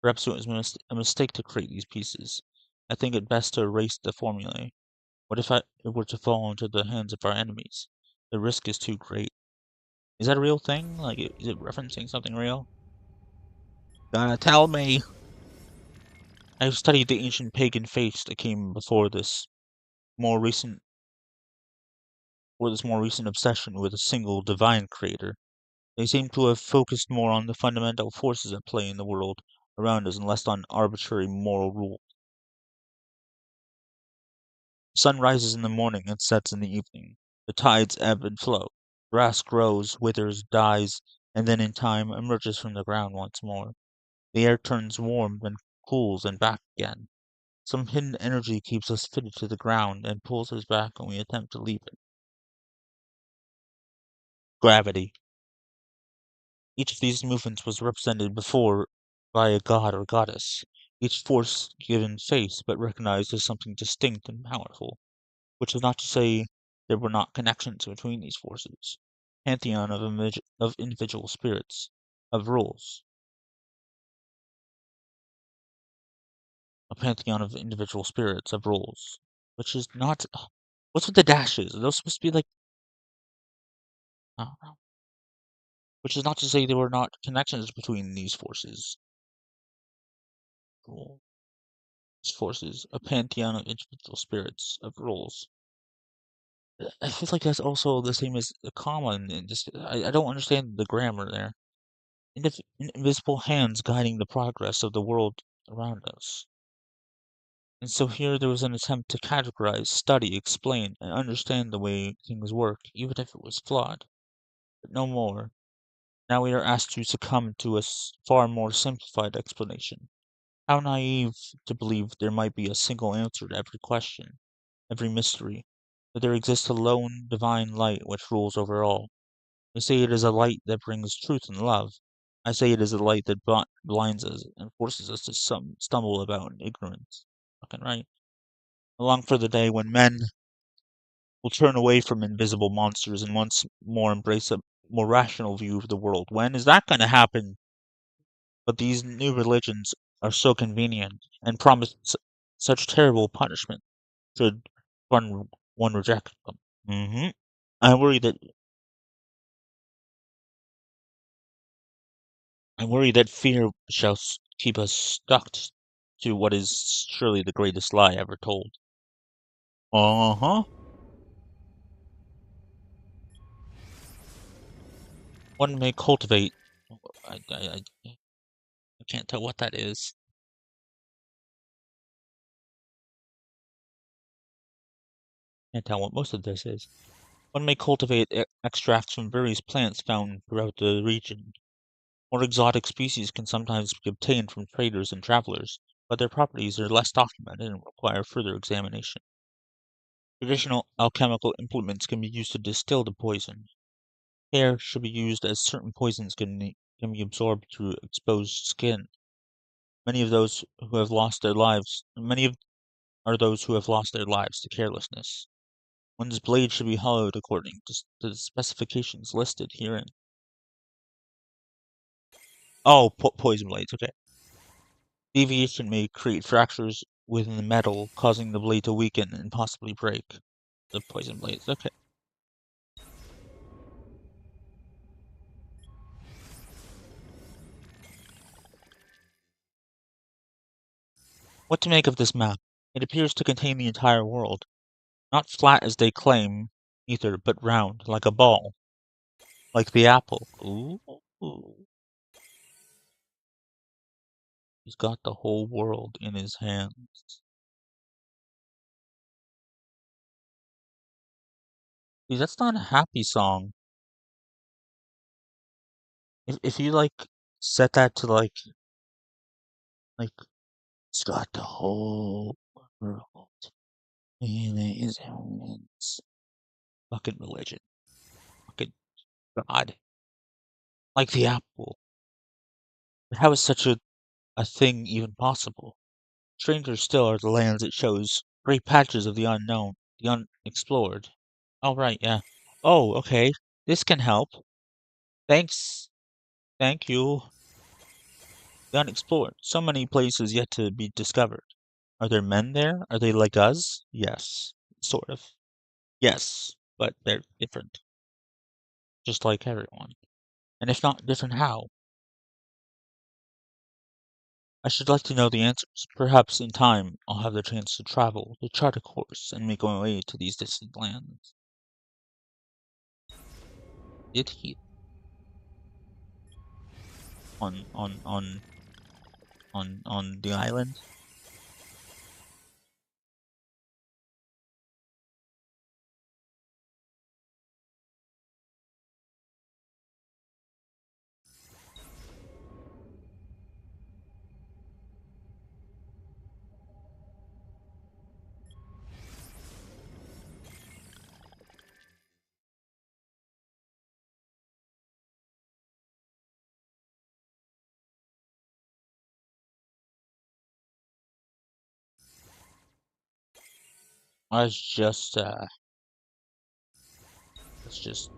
Perhaps it was a mistake to create these pieces. I think it best to erase the formulae. What if it were to fall into the hands of our enemies? The risk is too great. Is that a real thing? Like, is it referencing something real? Tell me! I have studied the ancient pagan faiths that came before this more recent obsession with a single divine creator. They seem to have focused more on the fundamental forces at play in the world around us and less on arbitrary moral rules. The sun rises in the morning and sets in the evening. The tides ebb and flow. Grass grows, withers, dies, and then in time emerges from the ground once more. The air turns warm, then cools and back again. Some hidden energy keeps us fitted to the ground and pulls us back when we attempt to leave it. Gravity. Each of these movements was represented before by a god or goddess, each force given face but recognized as something distinct and powerful, which is not to say there were not connections between these forces. Pantheon of individual spirits, of rules. A pantheon of individual spirits, of rules. Which is not... What's with the dashes? Are those supposed to be like... I don't know. Which is not to say there were not connections between these forces. Rules. Forces, a pantheon of individual spirits, of rules. I feel like that's also the same as the comma, and just I don't understand the grammar there. Invisible hands guiding the progress of the world around us. And so here there was an attempt to categorize, study, explain, and understand the way things work, even if it was flawed. But no more. Now we are asked to succumb to a far more simplified explanation. How naive to believe there might be a single answer to every question, every mystery, that there exists a lone divine light which rules over all. They say it is a light that brings truth and love. I say it is a light that blinds us and forces us to stumble about in ignorance. Fucking right. I long for the day when men will turn away from invisible monsters and once more embrace a more rational view of the world. When is that going to happen? But these new religions are so convenient and promise such terrible punishment should one reject them. I worry that fear shall keep us stuck to what is surely the greatest lie ever told. Uh-huh. One may cultivate. I can't tell what that is. Can't tell what most of this is. One may cultivate extracts from various plants found throughout the region. More exotic species can sometimes be obtained from traders and travelers, but their properties are less documented and require further examination. Traditional alchemical implements can be used to distill the poison. Care should be used as certain poisons can be absorbed through exposed skin. Many are those who have lost their lives to carelessness. One's blade should be hollowed according to the specifications listed herein. Oh, poison blades, okay. Deviation may create fractures within the metal, causing the blade to weaken and possibly break. The poison blades, okay. What to make of this map? It appears to contain the entire world. Not flat as they claim, either, but round, like a ball. Like the apple. Ooh. He's got the whole world in his hands. See, that's not a happy song. If you like set that to like he's got the whole world in his hands. Fucking religion. Fucking God. Like the apple. But how is such a thing even possible? Stranger still are the lands it shows, great patches of the unknown, the unexplored. Oh, right, yeah. Oh, okay. This can help. Thanks. Thank you. The unexplored. So many places yet to be discovered. Are there men there? Are they like us? Yes. Sort of. Yes, but they're different. Just like everyone. And if not different, how? I should like to know the answers. Perhaps in time I'll have the chance to travel, to chart a course, and make my way to these distant lands. Did he? On the island? I was just it's just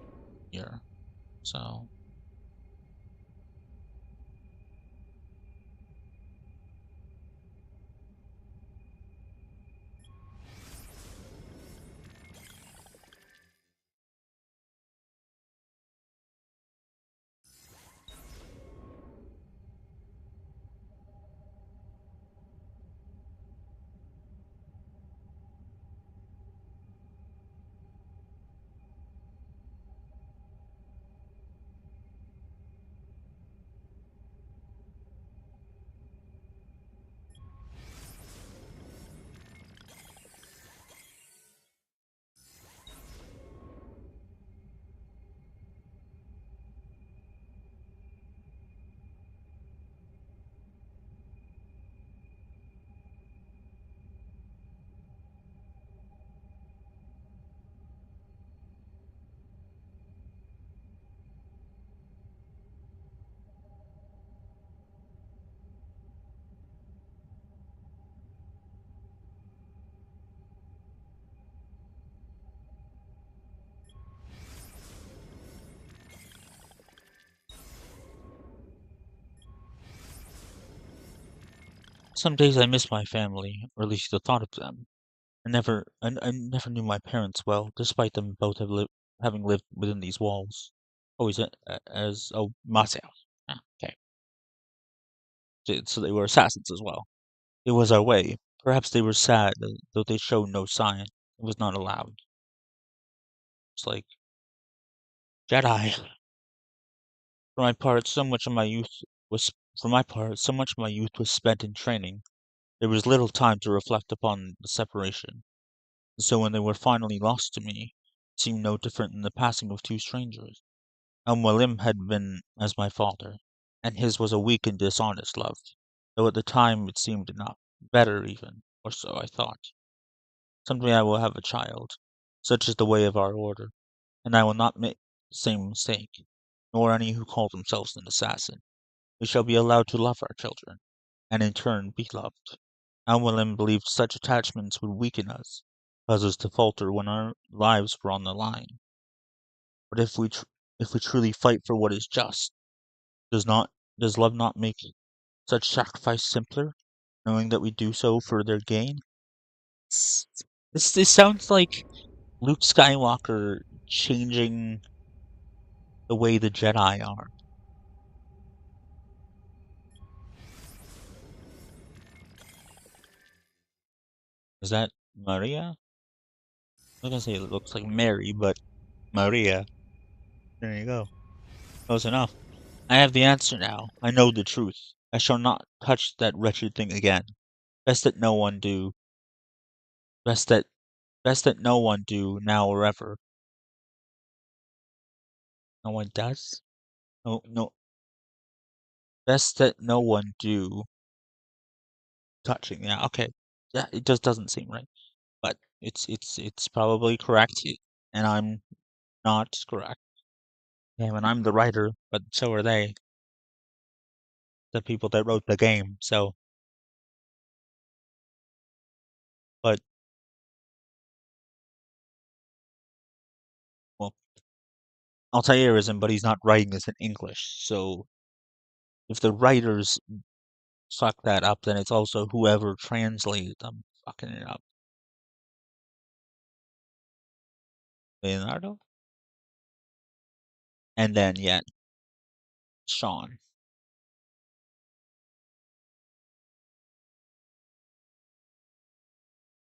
here. So some days I miss my family, or at least the thought of them. I never knew my parents well, despite them both having lived within these walls. Always as myself. Ah, okay. So they were assassins as well. It was our way. Perhaps they were sad, though they showed no sign. It was not allowed. It's like Jedi. For my part, so much of my youth was for my part, so much of my youth was spent in training. There was little time to reflect upon the separation. And so when they were finally lost to me, it seemed no different than the passing of two strangers. Al-Mualim had been as my father, and his was a weak and dishonest love, though at the time it seemed enough, better even, or so I thought. Someday I will have a child, such is the way of our order, and I will not make the same mistake, nor any who call themselves an assassin. We shall be allowed to love our children, and in turn be loved. Al-Mualim believed such attachments would weaken us, cause us to falter when our lives were on the line. But if we truly fight for what is just, does not does love not make such sacrifice simpler, knowing that we do so for their gain? S- this sounds like Luke Skywalker changing the way the Jedi are. Is that Maria? I was gonna say it looks like Mary, but Maria. There you go. Close enough. I have the answer now. I know the truth. I shall not touch that wretched thing again. Best that no one do. Best that no one do now or ever. No one does? No, no. Best that no one do touching. Yeah, okay. Yeah, it just doesn't seem right. But it's probably correct, and I'm not correct. Yeah, and I'm the writer, but so are they, the people that wrote the game. So, but well, Altair isn't, but he's not writing this in English. So, if the writers fuck that up, then it's also whoever translated them fucking it up. Leonardo, and then yet Sean.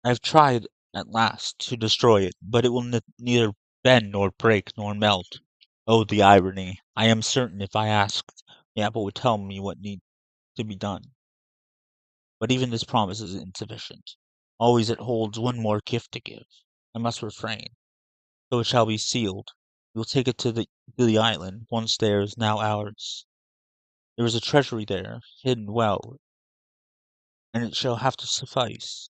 I've tried, at last, to destroy it, but it will neither bend nor break nor melt. Oh, the irony! I am certain if I asked, the apple would tell me what needs to be done. But even this promise is insufficient. Always it holds one more gift to give. I must refrain. So it shall be sealed. We will take it to the island, once theirs, now ours. There is a treasury there, hidden well, and it shall have to suffice.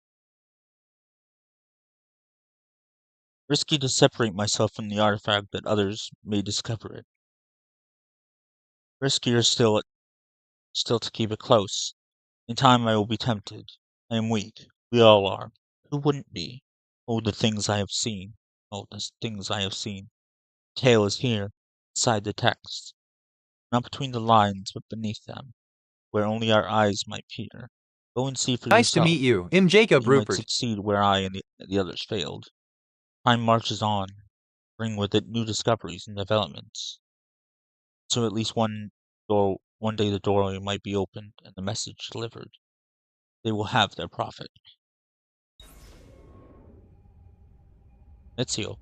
Risky to separate myself from the artifact that others may discover it. Riskier still to keep it close. In time I will be tempted. I am weak. We all are. Who wouldn't be? Oh, the things I have seen. Oh, the things I have seen. The tale is here, inside the text. Not between the lines, but beneath them, where only our eyes might peer. Go and see for Nice to yourself. meet you. I'm Jacob You might Rupert. succeed where I and the others failed. Time marches on, bring with it new discoveries and developments. So at least one day the doorway might be opened and the message delivered. They will have their profit. Ezio.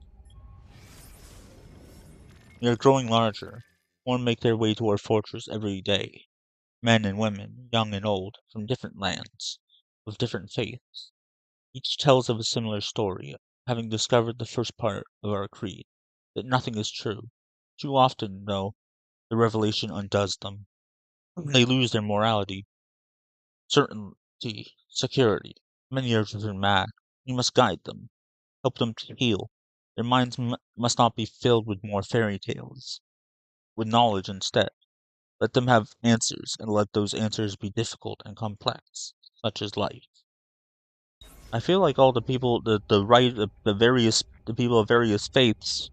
We are growing larger. More make their way to our fortress every day. Men and women, young and old, from different lands, with different faiths. Each tells of a similar story, having discovered the first part of our creed, that nothing is true. Too often, though, the revelation undoes them. They lose their morality, certainty, security. Many are driven mad. We must guide them, help them to heal. Their minds must not be filled with more fairy tales, with knowledge instead. Let them have answers, and let those answers be difficult and complex, such as life. I feel like all the people, the people of various faiths,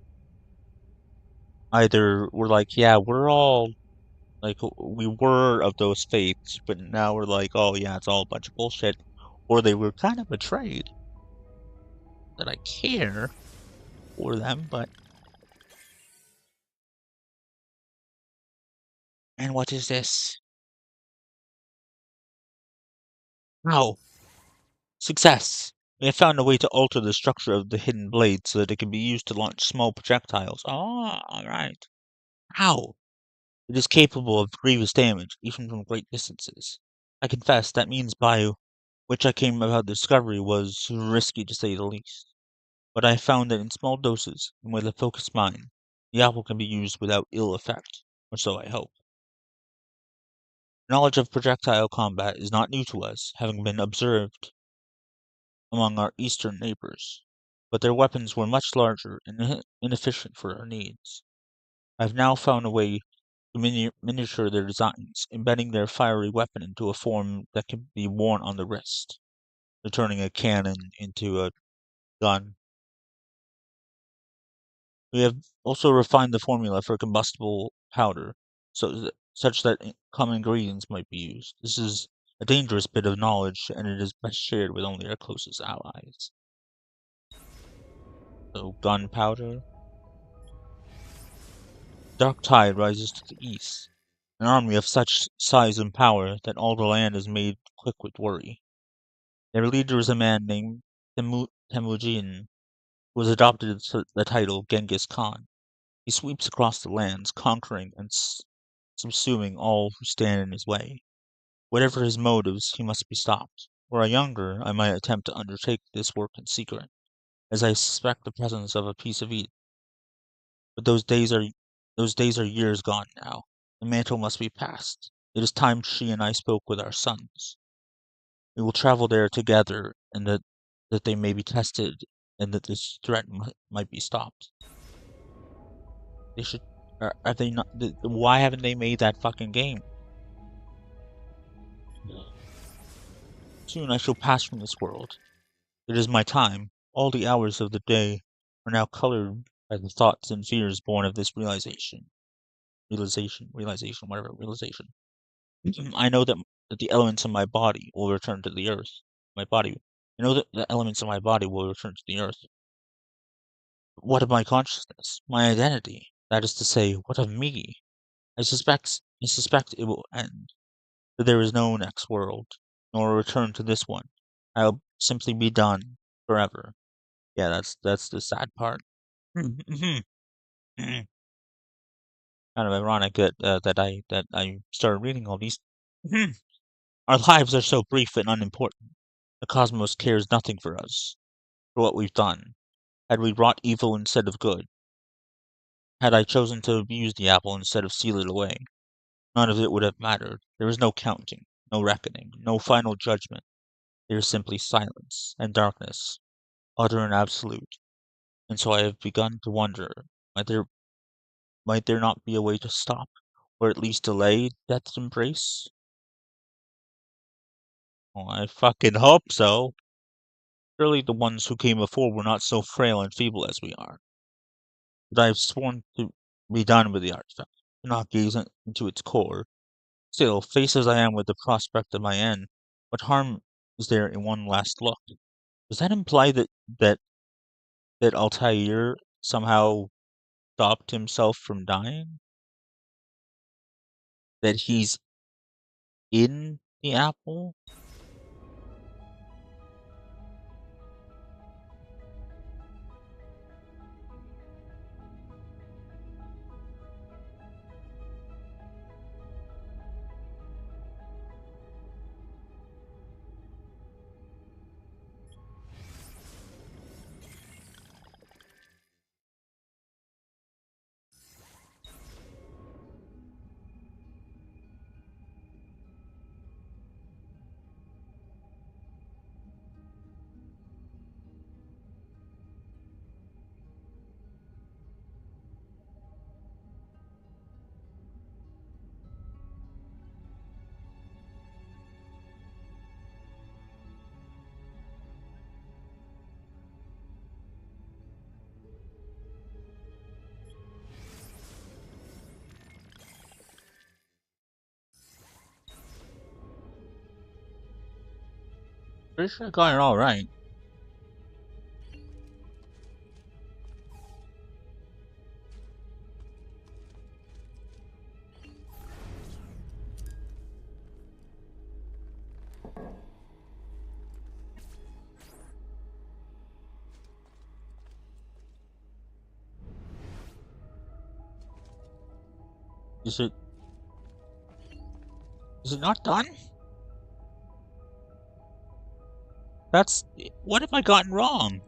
either were like, yeah, we're all like we were of those faiths, but now we're like, oh yeah, it's all a bunch of bullshit, or they were kind of betrayed. That I care for them, but and what is this? How? Success! We have found a way to alter the structure of the hidden blade so that it can be used to launch small projectiles. Ah, alright. How? It is capable of grievous damage, even from great distances. I confess that means by which I came about the discovery was risky to say the least. But I found that in small doses, and with a focused mind, the apple can be used without ill effect, or so I hope. Knowledge of projectile combat is not new to us, having been observed among our eastern neighbors, but their weapons were much larger and inefficient for our needs. I have now found a way to miniature their designs, embedding their fiery weapon into a form that can be worn on the wrist, turning a cannon into a gun. We have also refined the formula for combustible powder, such that common ingredients might be used. This is a dangerous bit of knowledge, and it is best shared with only our closest allies. So, gunpowder. Dark tide rises to the east. An army of such size and power that all the land is made quick with worry. Their leader is a man named Temujin, who has adopted the title Genghis Khan. He sweeps across the lands, conquering and subsuming all who stand in his way. Whatever his motives, he must be stopped. Were I younger, I might attempt to undertake this work in secret, as I suspect the presence of a piece of Eden. But those days are years gone now. The mantle must be passed. It is time she and I spoke with our sons. We will travel there together, and that they may be tested, and that this threat might be stopped. They should. Are they not? Why haven't they made that fucking game? Soon I shall pass from this world. It is my time. All the hours of the day are now colored by the thoughts and fears born of this realization. Realization. I know that the elements of my body will return to the earth. My body. I know that the elements of my body will return to the earth. What of my consciousness? My identity? That is to say, what of me? I suspect it will end. That there is no next world, nor a return to this one. I'll simply be done forever. Yeah, that's the sad part. Kind of ironic that I started reading all these. Our lives are so brief and unimportant. The cosmos cares nothing for us, for what we've done. Had we wrought evil instead of good, had I chosen to abuse the apple instead of seal it away, none of it would have mattered. There is no counting, no reckoning, no final judgment. There is simply silence and darkness, utter and absolute. And so I have begun to wonder, might there not be a way to stop, or at least delay death's embrace? Oh, I fucking hope so. Surely the ones who came before were not so frail and feeble as we are. But I have sworn to be done with the artifact, to not gaze into its core. Still, faced as I am with the prospect of my end, what harm is there in one last look? Does that imply that Altair somehow stopped himself from dying? That he's in the apple? Pretty sure I got it all right. Is it not done? That's what have I gotten wrong?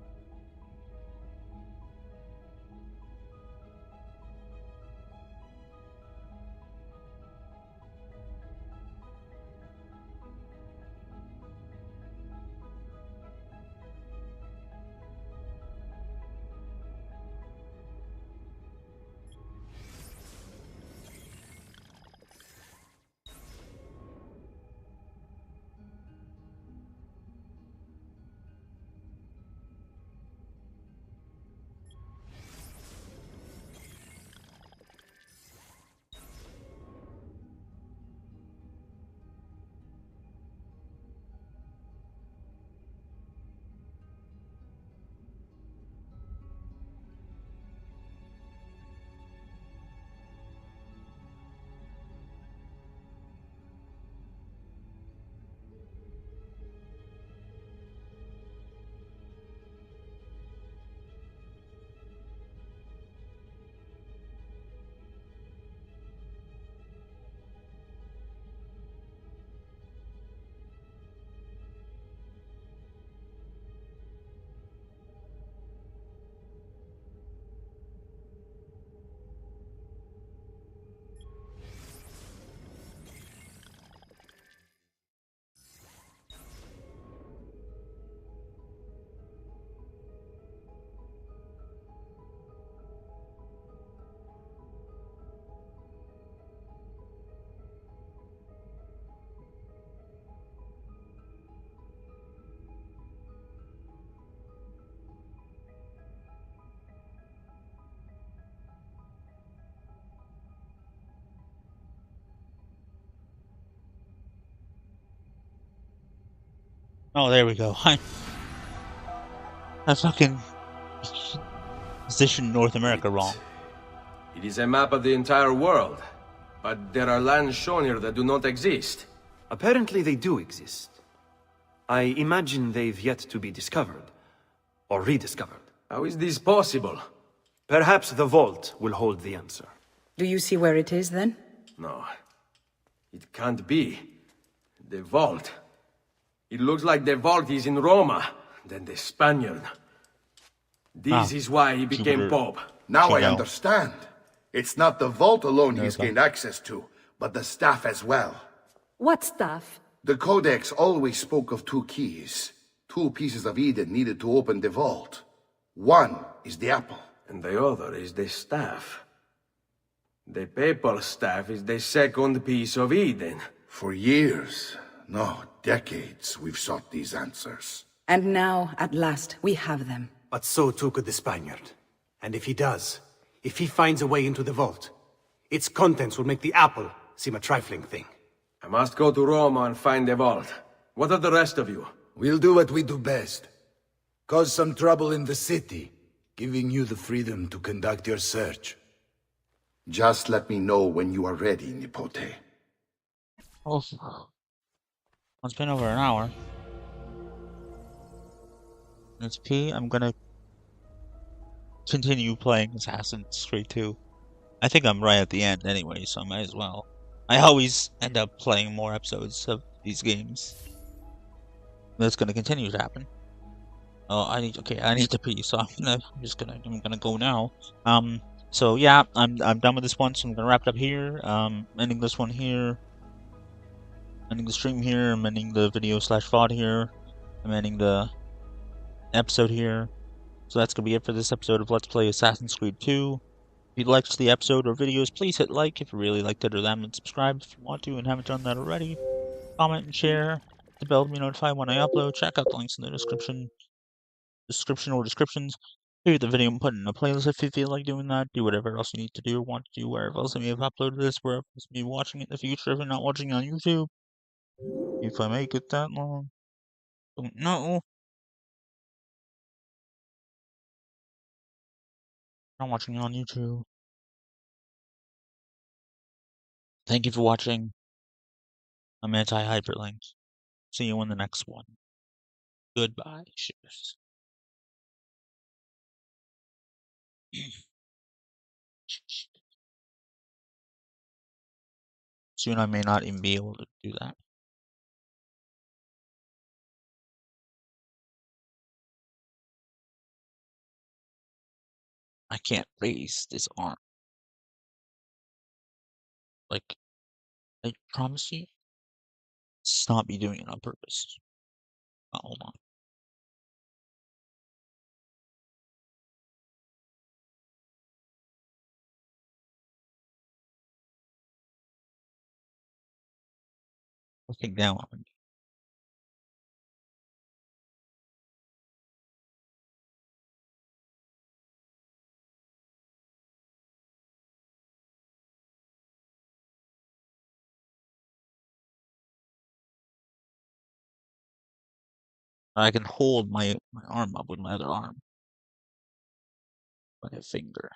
Oh, there we go. I fucking positioned North America wrong. It is a map of the entire world, but there are lands shown here that do not exist. Apparently they do exist. I imagine they've yet to be discovered. Or rediscovered. How is this possible? Perhaps the vault will hold the answer. Do you see where it is, then? No. It can't be. The vault. It looks like the vault is in Roma, then the Spaniard. This is why he became Pope. Now I understand. It's not the vault alone he's gained access to, but the staff as well. What stuff? The Codex always spoke of 2 keys. 2 pieces of Eden needed to open the vault. One is the apple. And the other is the staff. The papal staff is the second piece of Eden. For years, no, decades, we've sought these answers. And now, at last, we have them. But so too could the Spaniard. And if he does, if he finds a way into the vault, its contents will make the apple seem a trifling thing. I must go to Roma and find the vault. What of the rest of you? We'll do what we do best. Cause some trouble in the city, giving you the freedom to conduct your search. Just let me know when you are ready, Nipote. Oh, it's been over an hour. Let's pee. I'm gonna continue playing Assassin's Creed 2. I think I'm right at the end anyway, so I might as well. I always end up playing more episodes of these games. That's gonna continue to happen. Oh, I need to pee, so I'm gonna go now. So yeah, I'm done with this one, so I'm gonna wrap it up here. Ending this one here. Ending the stream here. I'm ending the video / VOD here. I'm ending the episode here. So that's gonna be it for this episode of Let's Play Assassin's Creed 2. If you liked the episode or videos, please hit like if you really liked it or them, and subscribe if you want to and haven't done that already. Comment and share. Hit the bell to be notified when I upload. Check out the links in the description or descriptions. Favorite the video and put it in a playlist if you feel like doing that. Do whatever else you need to do or want to do wherever else I may have uploaded this, wherever else you may be watching it in the future if you're not watching on YouTube. If I make it that long. Don't know. Not watching it on YouTube. Thank you for watching. I'm Anti-HyperLink. See you in the next one. Goodbye. Cheers. Soon I may not even be able to do that. I can't raise this arm. Like, I promise you, stop me doing it on purpose. Oh, hold on. Looking down on me. I can hold my arm up with my other arm. Like a finger.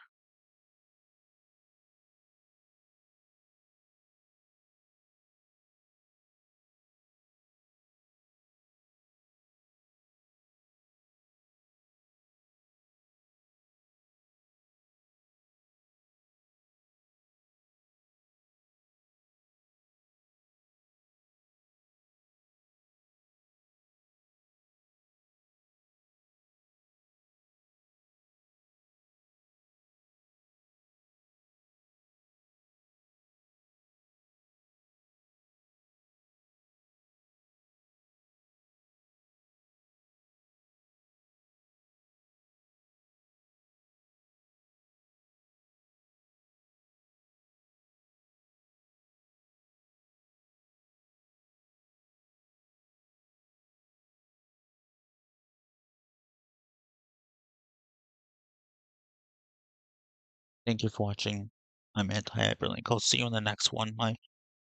Thank you for watching. I'm Anti-HyperLink. I'll see you in the next one. My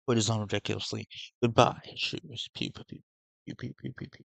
foot is on ridiculously. Goodbye. Cheers. Pew, pew, pew. Pew, pew, pew, pew, pew.